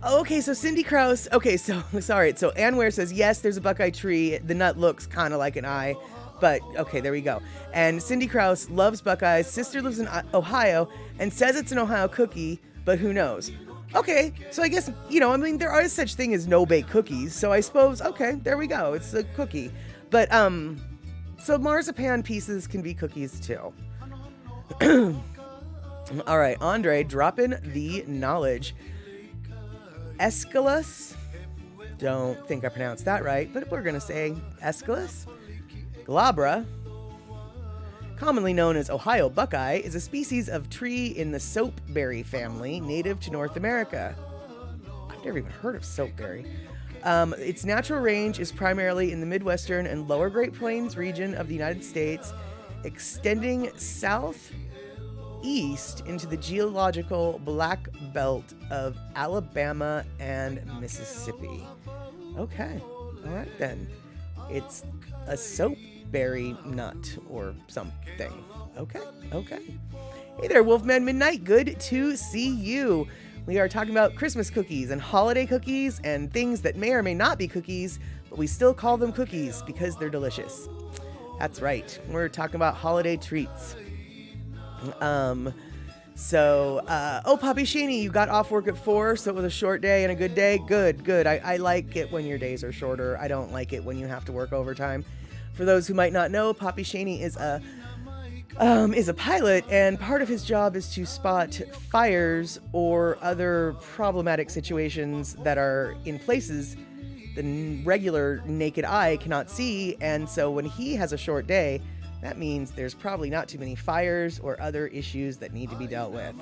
Okay, so Cindy Krause. Okay, so sorry. So Ann Ware says, yes, there's a Buckeye tree. The nut looks kind of like an eye, but okay, there we go. And Cindy Krause loves Buckeyes. Sister lives in Ohio and says it's an Ohio cookie, but who knows? Okay, so I guess, I mean, there are such thing as no-bake cookies. So I suppose, okay, there we go. It's a cookie. But, so marzipan pieces can be cookies too. All right, Andre, drop in the knowledge. Aeschylus, don't think I pronounced that right, but we're going to say Aeschylus. Glabra, commonly known as Ohio Buckeye, is a species of tree in the soapberry family, native to North America. I've never even heard of soapberry. Its natural range is primarily in the Midwestern and Lower Great Plains region of the United States, extending southeast into the geological black belt of Alabama and Mississippi. Okay, all right then. It's a soapberry nut or something. Okay. Hey there, Wolfman Midnight. Good to see you. We are talking about Christmas cookies and holiday cookies and things that may or may not be cookies, but we still call them cookies because they're delicious. That's right. We're talking about holiday treats. Poppy Shaney, you got off work at 4, so it was a short day and a good day. Good. I like it when your days are shorter. I don't like it when you have to work overtime. For those who might not know, Poppy Shaney is a pilot, and part of his job is to spot fires or other problematic situations that are in places the regular naked eye cannot see. And so when he has a short day, that means there's probably not too many fires or other issues that need to be dealt with.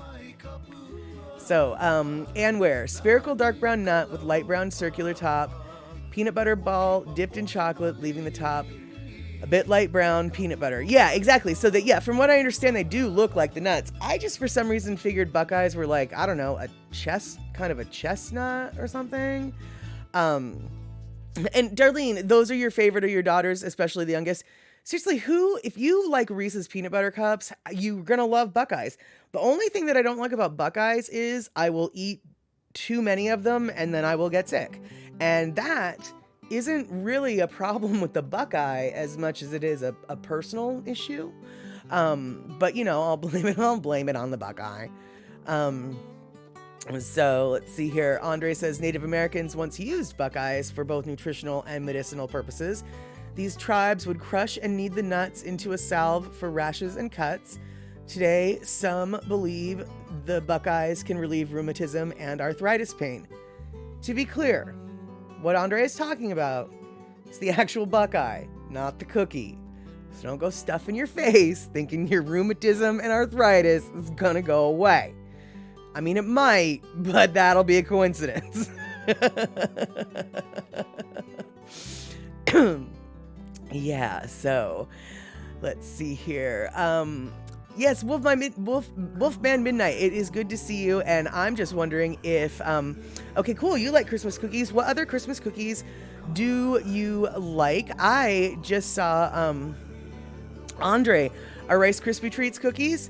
So, Ann Ware, spherical dark brown nut with light brown circular top, peanut butter ball dipped in chocolate, leaving the top a bit light brown peanut butter. Yeah, exactly. So that, from what I understand, they do look like the nuts. I just, for some reason, figured Buckeyes were like, I don't know, kind of a chestnut or something. And Darlene, those are your favorite or your daughters, especially the youngest. Seriously, if you like Reese's peanut butter cups, you're going to love Buckeyes. The only thing that I don't like about Buckeyes is I will eat too many of them and then I will get sick. And that isn't really a problem with the Buckeye as much as it is a personal issue. But I'll blame it on the Buckeye. So let's see here. Andre says Native Americans once used Buckeyes for both nutritional and medicinal purposes. These tribes would crush and knead the nuts into a salve for rashes and cuts. Today, some believe the Buckeyes can relieve rheumatism and arthritis pain. To be clear, what Andre is talking about is the actual Buckeye, not the cookie. So don't go stuffing your face thinking your rheumatism and arthritis is gonna go away. I mean, it might, but that'll be a coincidence. Yeah, so let's see here. Yes, Wolfman Midnight, it is good to see you, and I'm just wondering if, okay, cool, you like Christmas cookies. What other Christmas cookies do you like? I just saw, Andre, are Rice Krispie Treats cookies?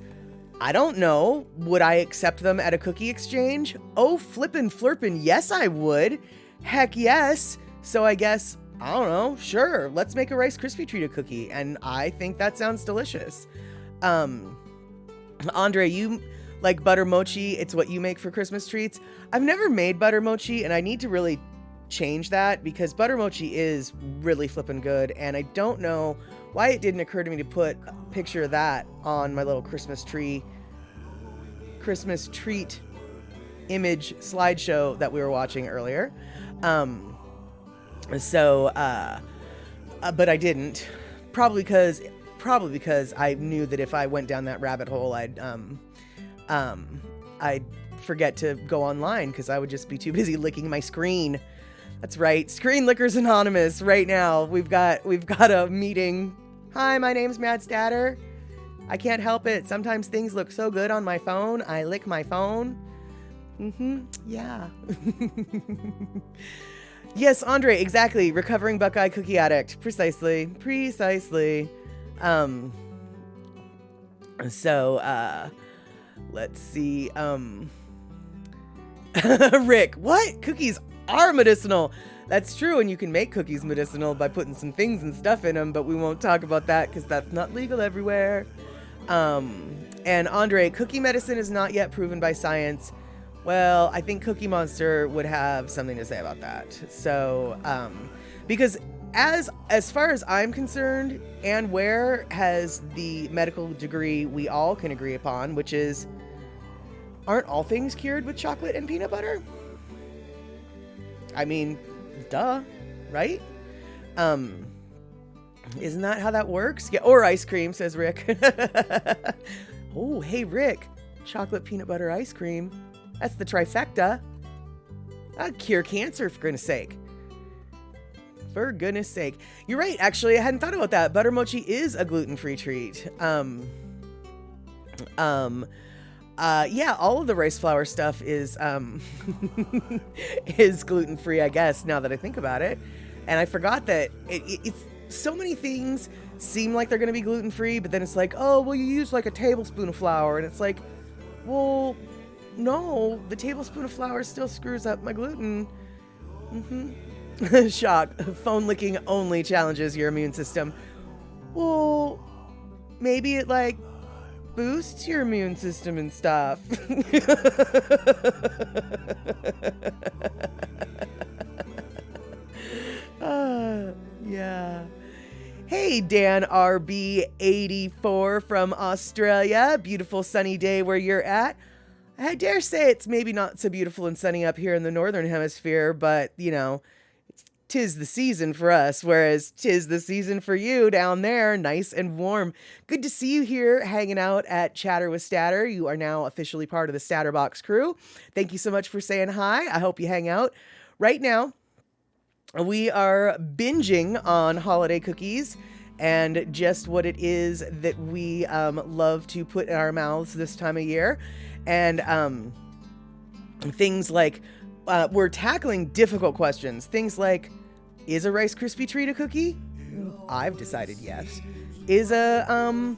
I don't know. Would I accept them at a cookie exchange? Oh, flippin' flirpin', yes, I would. Heck yes. So I guess, I don't know, sure, let's make a Rice Krispie Treat a cookie, and I think that sounds delicious. Andre, you like butter mochi, it's what you make for Christmas treats. I've never made butter mochi, and I need to really change that, because butter mochi is really flippin' good, and I don't know why it didn't occur to me to put a picture of that on my little Christmas treat image slideshow that we were watching earlier. But I didn't, probably because I knew that if I went down that rabbit hole, I'd forget to go online because I would just be too busy licking my screen. That's right, Screen Lickers Anonymous. Right now, we've got a meeting. Hi, my name's Mad Statter. I can't help it. Sometimes things look so good on my phone, I lick my phone. Yeah. Yes, Andre, exactly. Recovering Buckeye cookie addict. Precisely. Let's see. Rick, what? Cookies are medicinal. That's true, and you can make cookies medicinal by putting some things and stuff in them, but we won't talk about that because that's not legal everywhere. And Andre, cookie medicine is not yet proven by science. Well, I think Cookie Monster would have something to say about that. So, because as far as I'm concerned, Ann Ware has the medical degree we all can agree upon, which is, aren't all things cured with chocolate and peanut butter? I mean, duh, right? Isn't that how that works? Yeah, or ice cream, says Rick. Oh, hey, Rick, chocolate peanut butter ice cream. That's the trifecta. That'd cure cancer, for goodness sake. For goodness sake. You're right, actually, I hadn't thought about that. Butter mochi is a gluten-free treat. Yeah, all of the rice flour stuff is is gluten-free, I guess, now that I think about it. And I forgot that it's so many things seem like they're going to be gluten-free, but then it's like, oh, well, you use like a tablespoon of flour. And it's like, well, no, the tablespoon of flour still screws up my gluten. Shock. Phone licking only challenges your immune system. Well, maybe it like boosts your immune system and stuff. Yeah. Hey, Dan RB84 from Australia. Beautiful sunny day where you're at. I dare say it's maybe not so beautiful and sunny up here in the northern hemisphere, but, you know, 'tis the season for us, whereas 'tis the season for you down there, nice and warm. Good to see you here hanging out at Chatter with Statter. You are now officially part of the Statterbox crew. Thank you so much for saying hi. I hope you hang out. Right now, we are binging on holiday cookies and just what it is that we love to put in our mouths this time of year. And things like, we're tackling difficult questions. Things like, is a Rice Krispie treat a cookie? I've decided yes. Is a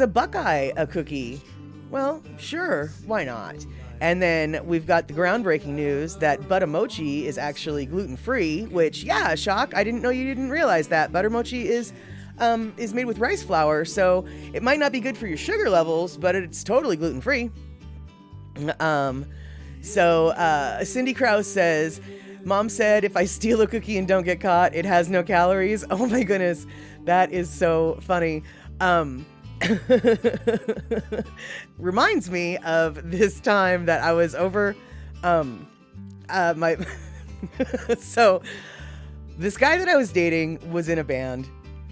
Buckeye a cookie? Well, sure, why not? And then we've got the groundbreaking news that butter mochi is actually gluten-free, which, yeah, shock. I didn't know you didn't realize that. Butter mochi is made with rice flour, so it might not be good for your sugar levels, but it's totally gluten-free. Cindy Krause says, Mom said if I steal a cookie and don't get caught, it has no calories. Oh my goodness, that is so funny. Reminds me of this time that I was over so this guy that I was dating was in a band,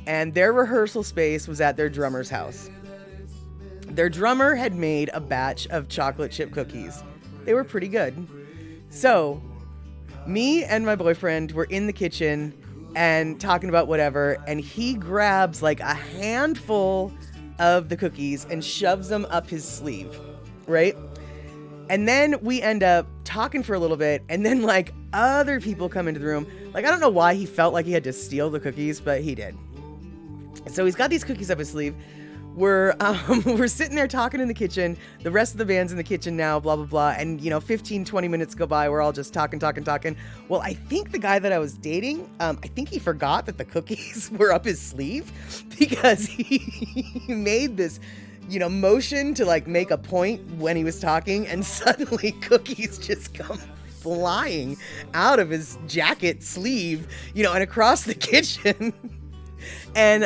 and their rehearsal space was at their drummer's house. Their drummer had made a batch of chocolate chip cookies. They were pretty good. So me and my boyfriend were in the kitchen and talking about whatever, and he grabs like a handful of the cookies and shoves them up his sleeve, right? And then we end up talking for a little bit, and then like other people come into the room. Like, I don't know why he felt like he had to steal the cookies, but he did. So he's got these cookies up his sleeve. We're sitting there talking in the kitchen. The rest of the band's in the kitchen now, blah, blah, blah. And, 15, 20 minutes go by. We're all just talking. Well, I think the guy that I was dating, I think he forgot that the cookies were up his sleeve because he made this, motion to like make a point when he was talking, and suddenly cookies just come flying out of his jacket sleeve, you know, and across the kitchen. And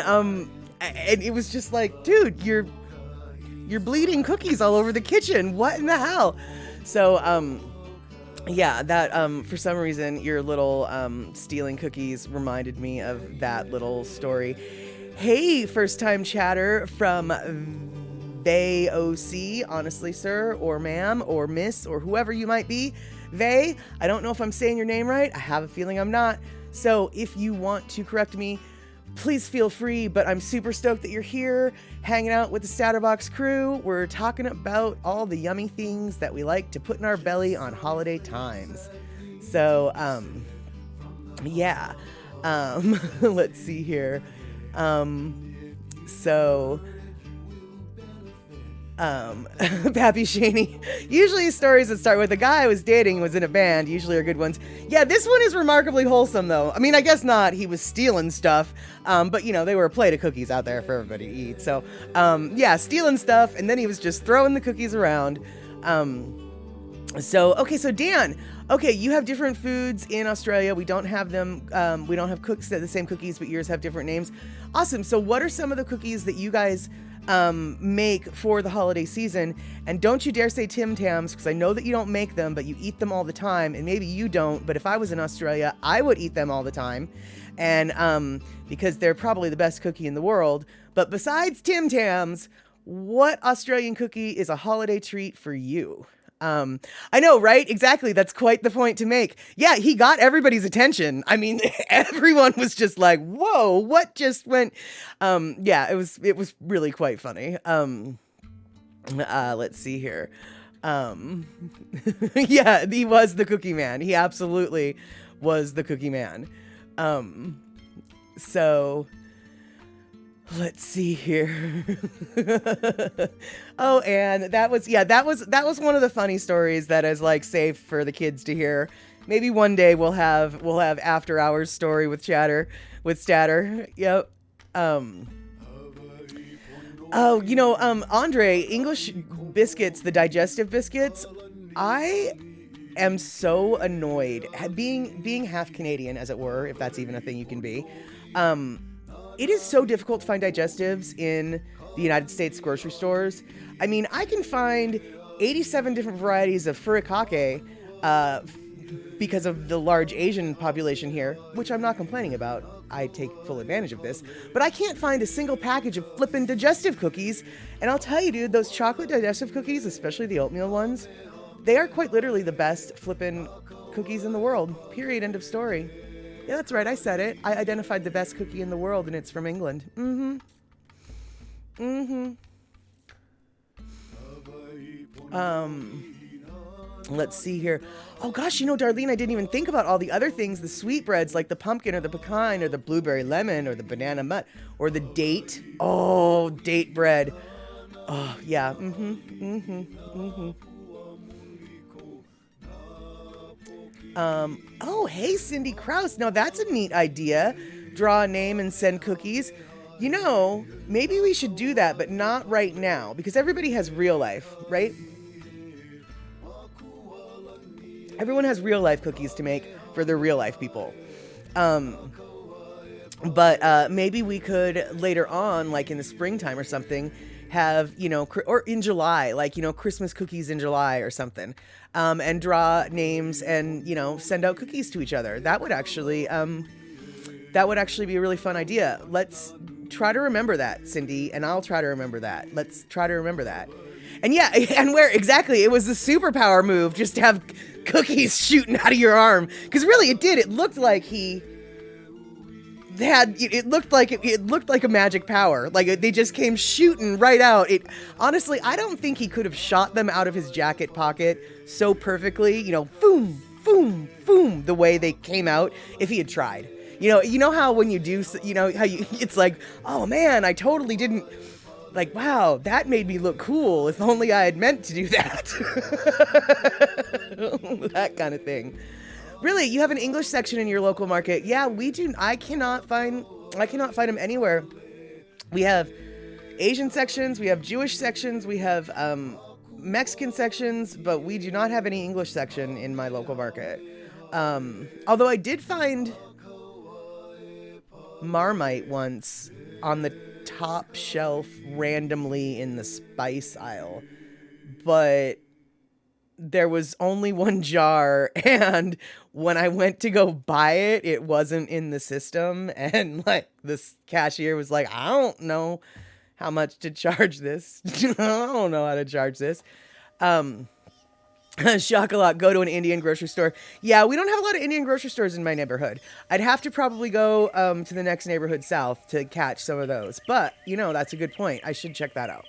it was just like, dude, you're bleeding cookies all over the kitchen. What in the hell? So, yeah, that, for some reason, your little, stealing cookies reminded me of that little story. Hey, first time chatter from Vay OC, honestly, sir, or ma'am, or miss, or whoever you might be. Vay, I don't know if I'm saying your name right. I have a feeling I'm not. So if you want to correct me, please feel free, but I'm super stoked that you're here, hanging out with the Statterbox crew. We're talking about all the yummy things that we like to put in our belly on holiday times. So, yeah. Let's see here. Pappy Shaney. Usually stories that start with a guy I was dating was in a band usually are good ones. Yeah, this one is remarkably wholesome though. I mean, I guess not. He was stealing stuff. But you know, they were a plate of cookies out there for everybody to eat. So, yeah, stealing stuff. And then he was just throwing the cookies around. So Dan, okay, you have different foods in Australia. We don't have them. We don't have the same cookies, but yours have different names. Awesome. So what are some of the cookies that you guys make for the holiday season? And don't you dare say Tim Tams, because I know that you don't make them, but you eat them all the time. And maybe you don't, but if I was in Australia, I would eat them all the time. And because they're probably the best cookie in the world. But besides Tim Tams, what Australian cookie is a holiday treat for you? I know, right? Exactly. That's quite the point to make. Yeah, he got everybody's attention. I mean, everyone was just like, whoa, what just went? Yeah, it was really quite funny. Let's see here. Yeah, he was the cookie man. He absolutely was the cookie man. So let's see here. Oh, and that was one of the funny stories that is like safe for the kids to hear. Maybe one day we'll have after hours story with Statter. Yep. Oh, you know, Andre, English biscuits, the digestive biscuits. I am so annoyed being half Canadian, as it were, if that's even a thing you can be. It is so difficult to find digestives in the United States grocery stores. I mean, I can find 87 different varieties of furikake because of the large Asian population here, which I'm not complaining about. I take full advantage of this. But I can't find a single package of flippin' digestive cookies. And I'll tell you, dude, those chocolate digestive cookies, especially the oatmeal ones, they are quite literally the best flippin' cookies in the world. Period. End of story. Yeah, that's right. I said it. I identified the best cookie in the world, and it's from England. Let's see here. Oh, gosh, you know, Darlene, I didn't even think about all the other things, the sweetbreads, like the pumpkin or the pecan or the blueberry lemon or the banana mutt or the date. Oh, date bread. Oh, yeah. Oh, hey, Cindy Krause. Now that's a neat idea. Draw a name and send cookies. You know, maybe we should do that, but not right now, because everybody has real life, right? Everyone has real life cookies to make for their real life people. But maybe we could later on, like in the springtime or something, have, you know, or in July, like, you know, Christmas cookies in July or something, and draw names and, you know, send out cookies to each other. That would actually be a really fun idea. Let's try to remember that, Cindy, and I'll try to remember that. Let's try to remember that. And yeah, and where exactly, it was the superpower move, just to have cookies shooting out of your arm. Because really, it did. It looked like it looked like a magic power. Like they just came shooting right out. Honestly, I don't think he could have shot them out of his jacket pocket so perfectly, you know, boom, boom, boom, the way they came out if he had tried. You know how when you do, you know, how it's like, oh man, I totally didn't, like, wow, that made me look cool. If only I had meant to do that. That kind of thing. Really, you have an English section in your local market? Yeah, we do. I cannot find them anywhere. We have Asian sections, we have Jewish sections, we have Mexican sections, but we do not have any English section in my local market. Although I did find Marmite once on the top shelf randomly in the spice aisle, but there was only one jar, and when I went to go buy it, it wasn't in the system, and like this cashier was like, I don't know how much to charge this. I don't know how to charge this. Chocolat, go to an Indian grocery store. Yeah, we don't have a lot of Indian grocery stores in my neighborhood. I'd have to probably go to the next neighborhood south to catch some of those. But, you know, that's a good point. I should check that out.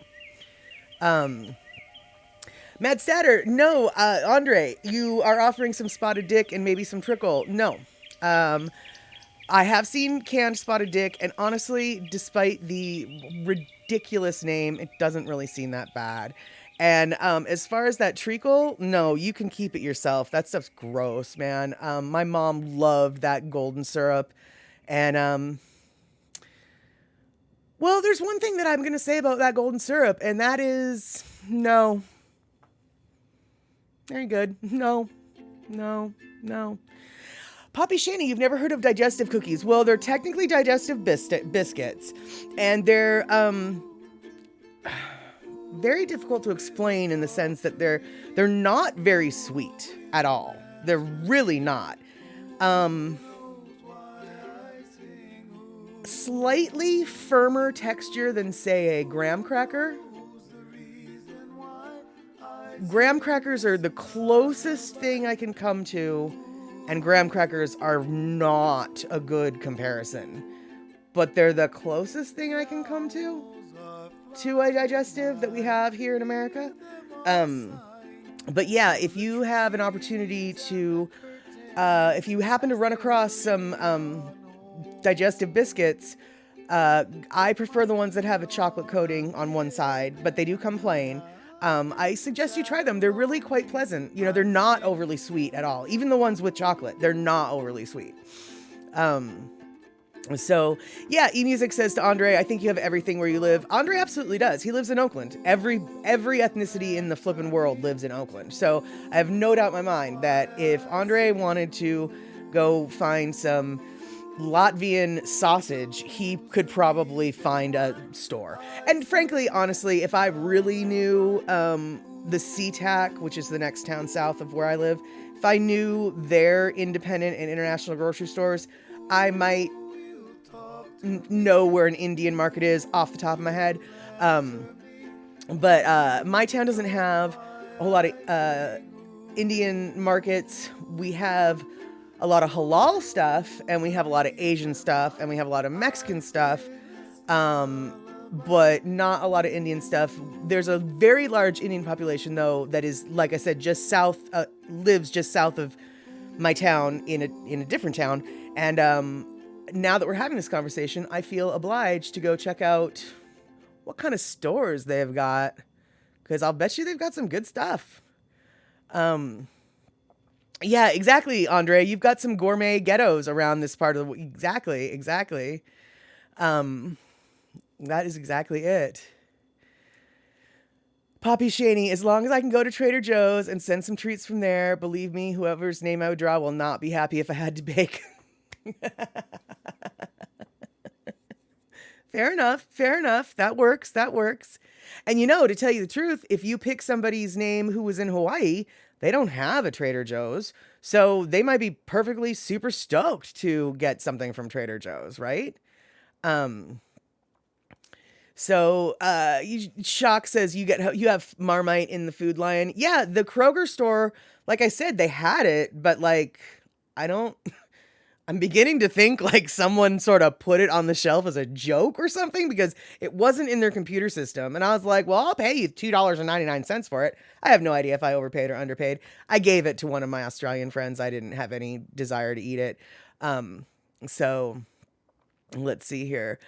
Mad Statter, no, Andre, you are offering some spotted dick and maybe some trickle. No. I have seen canned spotted dick, and honestly, despite the ridiculous name, it doesn't really seem that bad. And as far as that treacle, no, you can keep it yourself. That stuff's gross, man. My mom loved that golden syrup. And, well, there's one thing that I'm going to say about that golden syrup, and that is, no. Very good. No. Poppy Shani, you've never heard of digestive cookies. Well, they're technically digestive biscuits, and they're very difficult to explain in the sense that they're not very sweet at all. They're really not. Slightly firmer texture than, say, a graham cracker. Graham crackers are the closest thing I can come to, and graham crackers are not a good comparison, but they're the closest thing I can come to a digestive that we have here in America. But yeah, if you have an opportunity to, if you happen to run across some digestive biscuits, I prefer the ones that have a chocolate coating on one side, but they do come plain. I suggest you try them. They're really quite pleasant. You know, they're not overly sweet at all. Even the ones with chocolate, they're not overly sweet. So yeah, eMusic says to Andre, I think you have everything where you live. Andre absolutely does. He lives in Oakland. Every ethnicity in the flippin' world lives in Oakland. So I have no doubt in my mind that if Andre wanted to go find some Latvian sausage, he could probably find a store. And frankly, honestly, if I really knew the SeaTac, which is the next town south of where I live, if I knew their independent and international grocery stores, I might know where an Indian market is off the top of my head. But my town doesn't have a whole lot of Indian markets. We have a lot of halal stuff, and we have a lot of Asian stuff, and we have a lot of Mexican stuff, but not a lot of Indian stuff. There's a very large Indian population, though, that is, like I said, just south, lives just south of my town in a different town. And now that we're having this conversation, I feel obliged to go check out what kind of stores they've got, because I'll bet you they've got some good stuff. Yeah, exactly, Andre. You've got some gourmet ghettos around this part of the... Exactly. That is exactly it. Poppy Shaney, as long as I can go to Trader Joe's and send some treats from there, believe me, whoever's name I would draw will not be happy if I had to bake. Fair enough. That works. And you know, to tell you the truth, if you pick somebody's name who was in Hawaii, they don't have a Trader Joe's, so they might be perfectly super stoked to get something from Trader Joe's, right? So Shock says you have Marmite in the Food Lion. Yeah, the Kroger store, like I said, they had it, but like I'm beginning to think like someone sort of put it on the shelf as a joke or something, because it wasn't in their computer system. And I was like, well, I'll pay you $2.99 for it. I have no idea if I overpaid or underpaid. I gave it to one of my Australian friends. I didn't have any desire to eat it. So let's see here.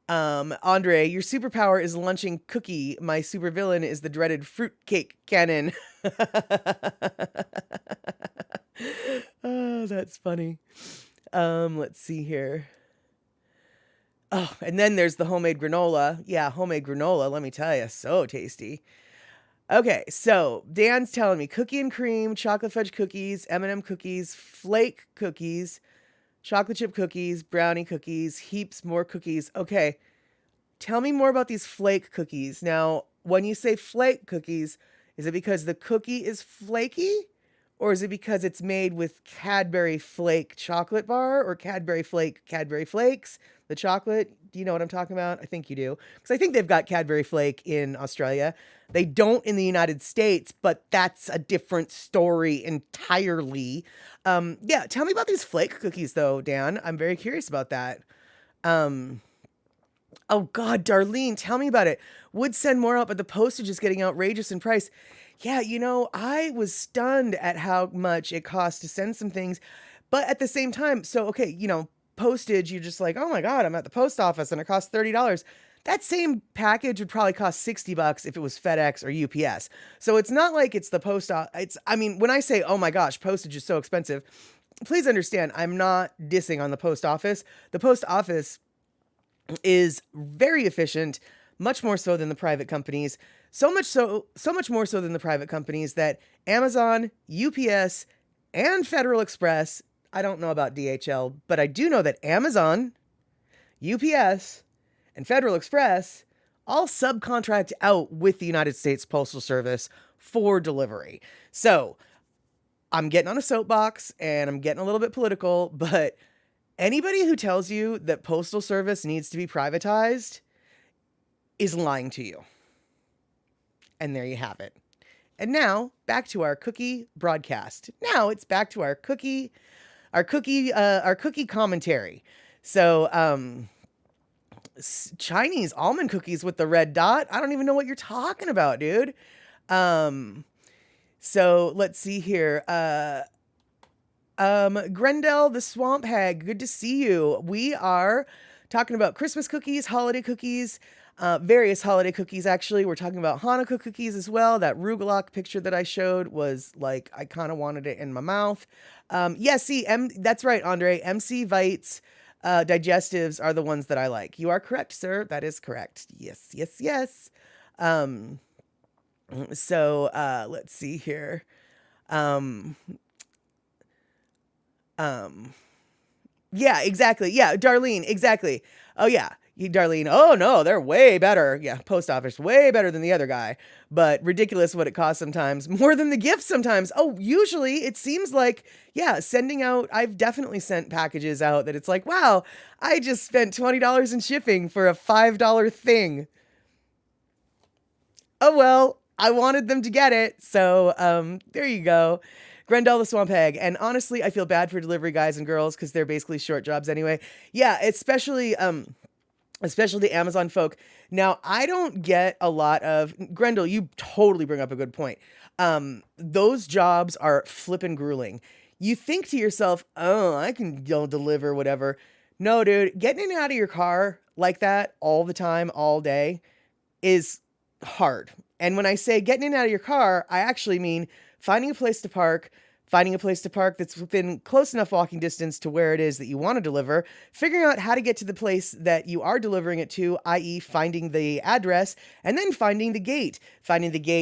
Andre, your superpower is lunching cookie. My supervillain is the dreaded fruitcake cannon. Oh, that's funny. Let's see here. Oh, and then there's the homemade granola. Yeah, homemade granola, let me tell you, so tasty. Okay, so Dan's telling me cookie and cream, chocolate fudge cookies, M&M cookies, flake cookies, chocolate chip cookies, brownie cookies, heaps more cookies. Okay, tell me more about these flake cookies. Now, when you say flake cookies, is it because the cookie is flaky? Or is it because it's made with Cadbury Flake chocolate bar or Cadbury Flakes, the chocolate? Do you know what I'm talking about? I think you do. Because I think they've got Cadbury Flake in Australia. They don't in the United States, but that's a different story entirely. Yeah, tell me about these flake cookies, though, Dan. I'm very curious about that. Um, Oh God, Darlene, tell me about it. Would send more out, but the postage is getting outrageous in price. Yeah, I was stunned at how much it costs to send some things. But at the same time, so okay, postage, you're just like, oh my God, I'm at the post office and it costs $30. That same package would probably cost $60 if it was FedEx or UPS. So it's not like it's the post office. When I say, oh my gosh, postage is so expensive, please understand, I'm not dissing on the post office. The post office is very efficient, much more so than the private companies. So much more so than the private companies that Amazon, UPS, and Federal Express, I don't know about DHL, but I do know that Amazon, UPS, and Federal Express all subcontract out with the United States Postal Service for delivery. So I'm getting on a soapbox and I'm getting a little bit political, but anybody who tells you that Postal Service needs to be privatized is lying to you. And there you have it. And now back to our cookie broadcast. Now it's back to our cookie commentary. So, Chinese almond cookies with the red dot. I don't even know what you're talking about, dude. So let's see here. Grendel the Swamp Hag, good to see you. We are talking about Christmas cookies, holiday cookies, various holiday cookies, actually. We're talking about Hanukkah cookies as well. That Rugelach picture that I showed was like, I kind of wanted it in my mouth. That's right, Andre. MC Vites, digestives are the ones that I like. You are correct, sir. That is correct. Yes, yes, yes. Let's see here. Yeah, exactly. Yeah, Darlene, exactly. Oh yeah, Darlene. Oh no, they're way better. Yeah, post office way better than the other guy, but ridiculous what it costs sometimes, more than the gift sometimes. Oh, usually it seems like, yeah, sending out. I've definitely sent packages out that it's like, wow, I just spent $20 in shipping for a $5 thing. Oh well, I wanted them to get it, so there you go. Grendel the Swamp Hag. And honestly, I feel bad for delivery guys and girls because they're basically short jobs anyway. Yeah, especially the Amazon folk. Now, I don't get a lot of Grendel, you totally bring up a good point. Those jobs are flippin' grueling. You think to yourself, oh, I can deliver whatever. No, dude, getting in and out of your car like that all the time, all day is hard. And when I say getting in and out of your car, I actually mean finding a place to park that's within close enough walking distance to where it is that you want to deliver, figuring out how to get to the place that you are delivering it to, i.e. finding the address, and then finding the gate,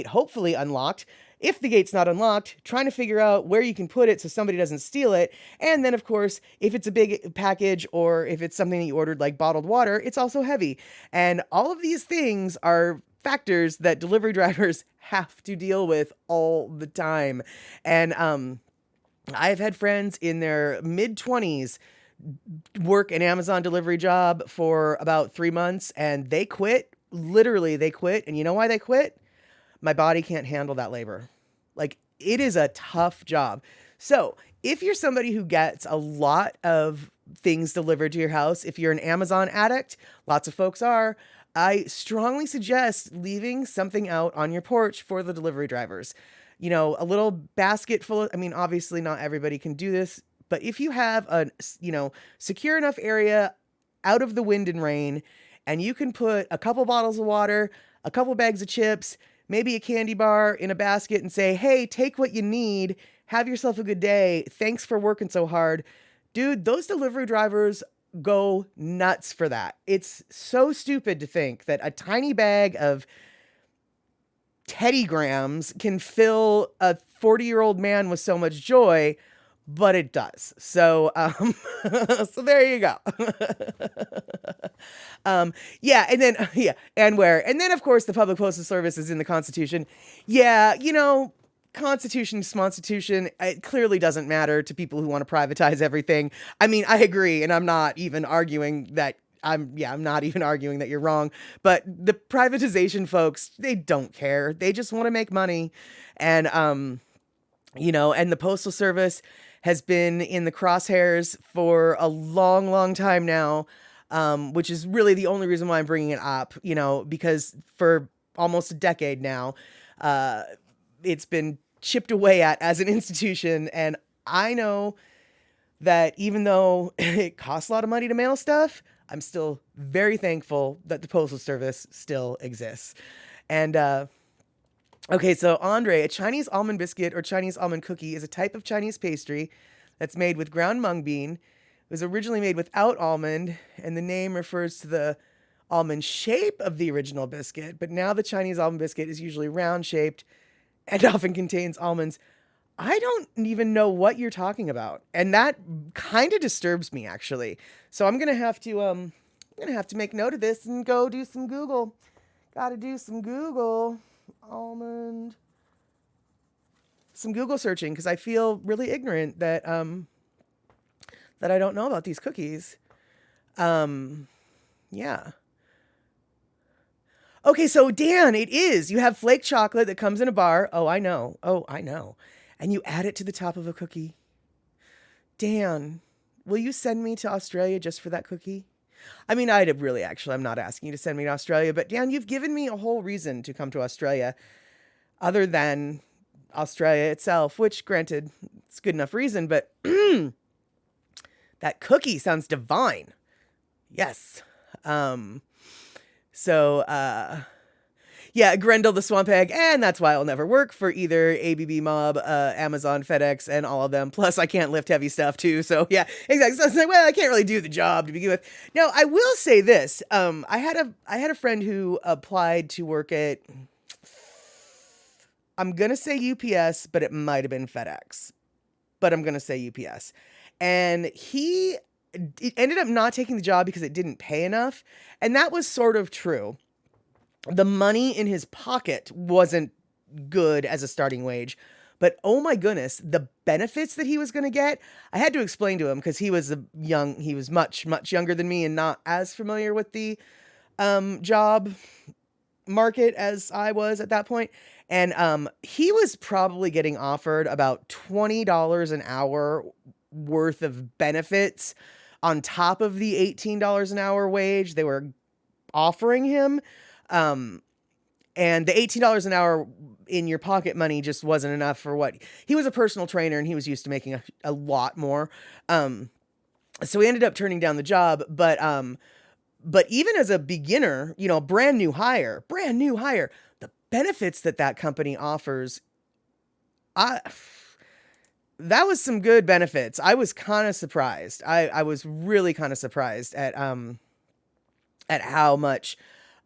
hopefully unlocked. If the gate's not unlocked, trying to figure out where you can put it so somebody doesn't steal it. And then, of course, if it's a big package or if it's something that you ordered like bottled water, it's also heavy. And all of these things are factors that delivery drivers have to deal with all the time. And I've had friends in their mid-20s work an Amazon delivery job for about 3 months and they quit. Literally, they quit. And you know why they quit? My body can't handle that labor. Like, it is a tough job. So if you're somebody who gets a lot of things delivered to your house, if you're an Amazon addict, lots of folks are, I strongly suggest leaving something out on your porch for the delivery drivers. A little basket full of, obviously not everybody can do this, but if you have a, secure enough area out of the wind and rain, and you can put a couple bottles of water, a couple bags of chips, maybe a candy bar in a basket and say, hey, take what you need. Have yourself a good day. Thanks for working so hard. Dude, those delivery drivers go nuts for that. It's so stupid to think that a tiny bag of Teddy Grams can fill a 40-year-old man with so much joy, but it does. So, so there you go. Yeah, and then yeah, and where, and then of course the Public Postal Service is in the Constitution. Yeah, Constitution, Smonstitution, it clearly doesn't matter to people who want to privatize everything. I mean, I agree, and I'm not even arguing that. I'm not even arguing that you're wrong, but the privatization folks, they don't care. They just want to make money. And, and the Postal Service has been in the crosshairs for a long, long time now, which is really the only reason why I'm bringing it up, because for almost a decade now, it's been chipped away at as an institution. And I know that even though it costs a lot of money to mail stuff, I'm still very thankful that the Postal Service still exists. And, okay, so Andre, a Chinese almond biscuit or Chinese almond cookie is a type of Chinese pastry that's made with ground mung bean. It was originally made without almond, and the name refers to the almond shape of the original biscuit, but now the Chinese almond biscuit is usually round shaped and often contains almonds. I don't even know what you're talking about. And that kind of disturbs me, actually. So I'm going to have to make note of this and go do some Google. Got to do some Google almond. Some Google searching, because I feel really ignorant that that I don't know about these cookies. Yeah. Okay, so Dan, it is. You have flake chocolate that comes in a bar. Oh, I know. And you add it to the top of a cookie. Dan, will you send me to Australia just for that cookie? I mean, I'm not asking you to send me to Australia, but Dan, you've given me a whole reason to come to Australia other than Australia itself, which granted, it's good enough reason, but that cookie sounds divine. Yes. Yeah, Grendel the Swamp Egg, and that's why I'll never work for either ABB Mob, Amazon, FedEx, and all of them. Plus, I can't lift heavy stuff too, so yeah, exactly. So it's like, well, I can't really do the job to begin with. Now, I will say this: I had a friend who applied to work at, I'm gonna say UPS, but it might have been FedEx, but I'm gonna say UPS, and he ended up not taking the job because it didn't pay enough, and that was sort of true. The money in his pocket wasn't good as a starting wage, but oh my goodness, the benefits that he was going to get, I had to explain to him because he was much, much younger than me and not as familiar with the job market as I was at that point. And he was probably getting offered about $20 an hour worth of benefits on top of the $18 an hour wage they were offering him. And the $18 an hour in your pocket money just wasn't enough for what he was a personal trainer and he was used to making a lot more. So he ended up turning down the job, but even as a beginner, brand new hire, the benefits that company offers, that was some good benefits. I was kind of surprised. I was really kind of surprised at how much.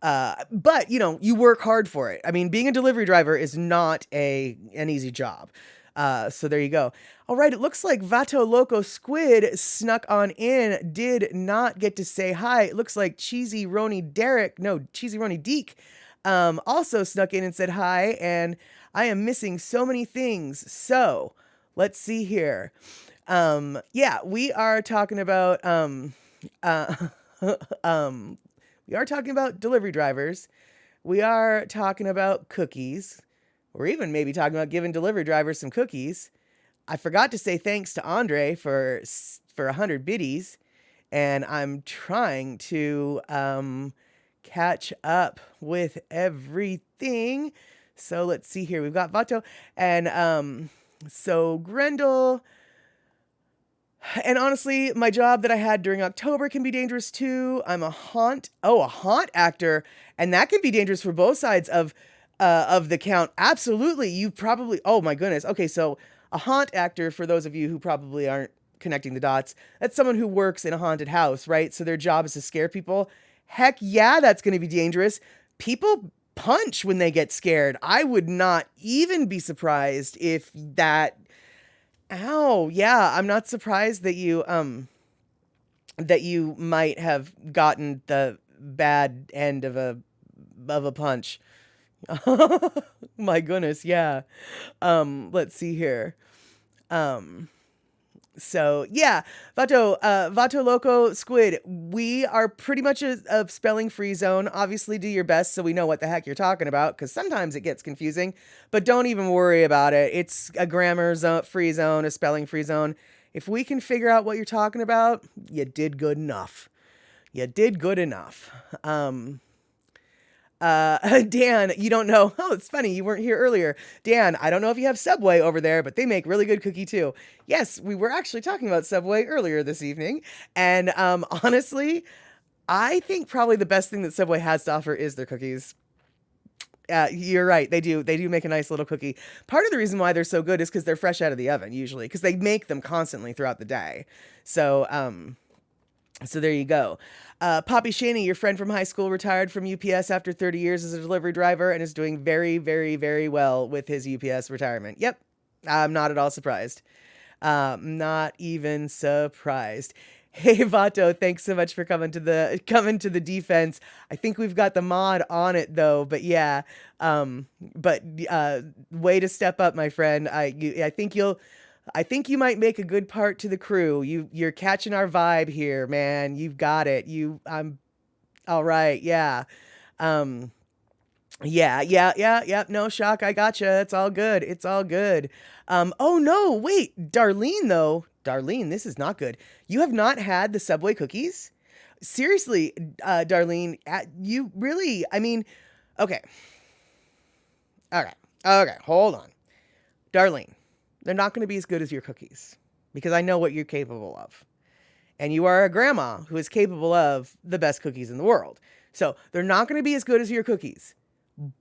But you work hard for it. I mean, being a delivery driver is not an easy job. So there you go. All right. It looks like Vato Loco Squid snuck on in, did not get to say hi. It looks like Cheesy Roni Deke, also snuck in and said hi. And I am missing so many things. So let's see here. Yeah, we are talking about, we are talking about delivery drivers. We are talking about cookies. We're even maybe talking about giving delivery drivers some cookies. I forgot to say thanks to Andre for 100 biddies, and I'm trying to catch up with everything. So let's see here. We've got Vato and so Grendel. And honestly, my job that I had during October can be dangerous too. I'm a haunt actor, and that can be dangerous for both sides of the count. Absolutely. You probably, oh my goodness. Okay. So a haunt actor, for those of you who probably aren't connecting the dots, that's someone who works in a haunted house, right? So their job is to scare people. Heck yeah, that's going to be dangerous. People punch when they get scared. I would not even be surprised if that. Ow, yeah, I'm not surprised that you might have gotten the bad end of a punch. My goodness, yeah. Let's see here. So yeah, Vato Loco Squid, we are pretty much a spelling free zone. Obviously do your best so we know what the heck you're talking about, because sometimes it gets confusing, but don't even worry about it. It's a grammar free zone, a spelling free zone. If we can figure out what you're talking about, you did good enough. You did good enough. Dan, you don't know. Oh, it's funny. You weren't here earlier. Dan, I don't know if you have Subway over there, but they make really good cookie too. Yes, we were actually talking about Subway earlier this evening. And, honestly, I think probably the best thing that Subway has to offer is their cookies. You're right. They do make a nice little cookie. Part of the reason why they're so good is because they're fresh out of the oven, usually, because they make them constantly throughout the day. So there you go. Poppy Shaney, your friend from high school, retired from UPS after 30 years as a delivery driver and is doing very, very, very well with his UPS retirement. Yep. I'm not at all surprised. Not even surprised. Hey, Vato, thanks so much for coming to the defense. I think we've got the mod on it though, but yeah. Way to step up, my friend. I think you might make a good part to the crew. You're catching our vibe here, man. You've got it. I'm all right. Yeah. Yeah. No shock. I gotcha. It's all good. It's all good. Oh no, wait, Darlene though. Darlene, this is not good. You have not had the Subway cookies? Seriously, Darlene, you really, I mean, okay. Okay. Hold on. Darlene. They're not going to be as good as your cookies because I know what you're capable of. And you are a grandma who is capable of the best cookies in the world. So they're not going to be as good as your cookies,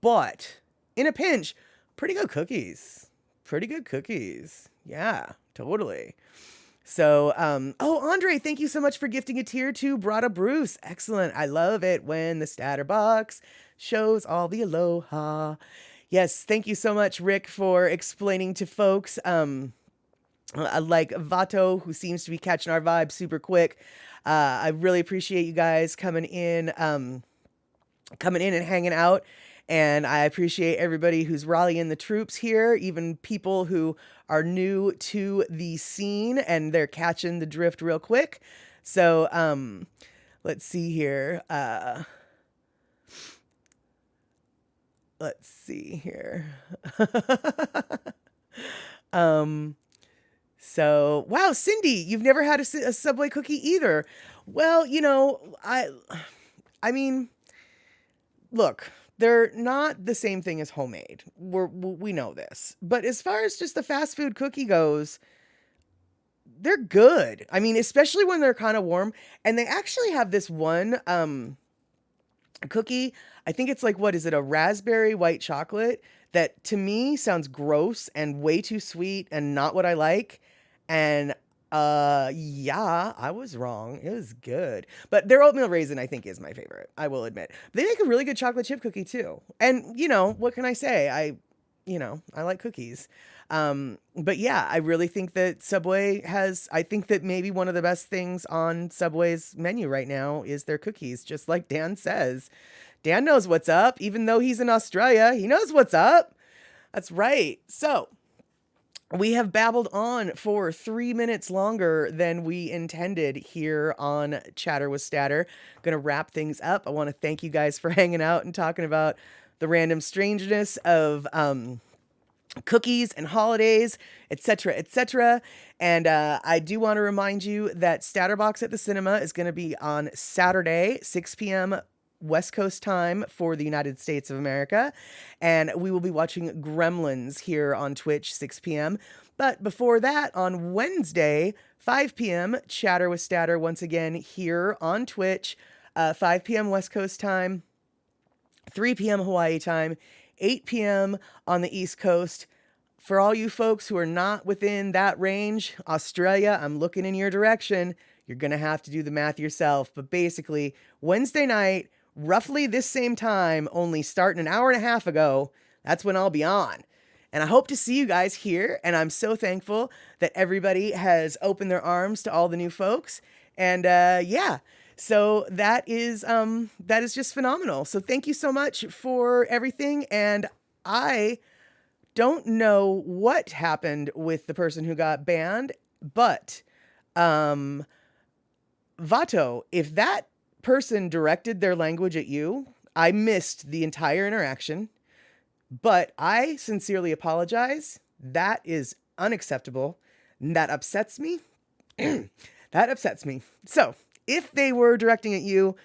but in a pinch, pretty good cookies. Pretty good cookies. Yeah, totally. So, Andre, thank you so much for gifting a tier to Brada Bruce. Excellent. I love it when the statter box shows all the aloha. Yes, thank you so much, Rick, for explaining to folks, like Vato, who seems to be catching our vibe super quick. I really appreciate you guys coming in and hanging out. And I appreciate everybody who's rallying the troops here, even people who are new to the scene and they're catching the drift real quick. So, let's see here. Let's see here. So, wow, Cindy, you've never had a Subway cookie either. Well, I mean, look, they're not the same thing as homemade. We know this. But as far as just the fast food cookie goes, they're good. I mean, especially when they're kind of warm. And they actually have this one, cookie. I think it's like, what is it? A raspberry white chocolate that to me sounds gross and way too sweet and not what I like. And, yeah, I was wrong. It was good. But their oatmeal raisin, I think, is my favorite. I will admit. They make a really good chocolate chip cookie too. And, what can I say? I like cookies. But yeah, I really think that I think that maybe one of the best things on Subway's menu right now is their cookies, just like Dan says. Dan knows what's up, even though he's in Australia, he knows what's up. That's right. So we have babbled on for 3 minutes longer than we intended here on Chatter with Statter. Gonna wrap things up. I want to thank you guys for hanging out and talking about the random strangeness of, cookies and holidays, etc., etc. And I do want to remind you that Statterbox at the Cinema is going to be on Saturday, 6 p.m. West Coast time for the United States of America. And we will be watching Gremlins here on Twitch, 6 p.m. But before that, on Wednesday, 5 p.m., Chatter with Statter once again here on Twitch, 5 p.m. West Coast time, 3 p.m. Hawaii time, 8 p.m. on the East Coast. For all you folks who are not within that range, Australia, I'm looking in your direction. You're going to have to do the math yourself. But basically, Wednesday night, roughly this same time, only starting an hour and a half ago, that's when I'll be on. And I hope to see you guys here. And I'm so thankful that everybody has opened their arms to all the new folks. And yeah, so that is just phenomenal. So thank you so much for everything. And I don't know what happened with the person who got banned, but Vato, if that person directed their language at you, I missed the entire interaction. But I sincerely apologize. That is unacceptable. That upsets me. That upsets me. So, if they were directing at you,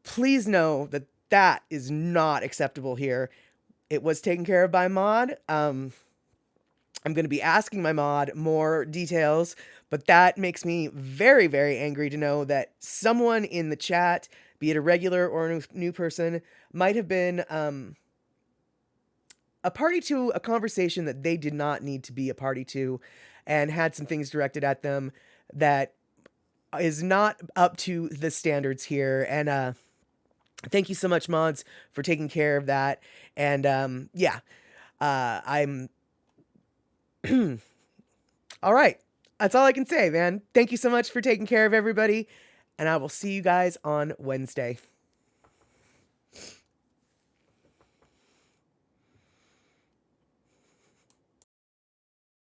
please know that that is not acceptable here. It was taken care of by mod. I'm going to be asking my mod more details, but that makes me very, very angry to know that someone in the chat, be it a regular or a new person, might have been a party to a conversation that they did not need to be a party to, and had some things directed at them that is not up to the standards here. And thank you so much, mods, for taking care of that. And yeah, I'm all right. That's all I can say, man. Thank you so much for taking care of everybody, and I will see you guys on Wednesday.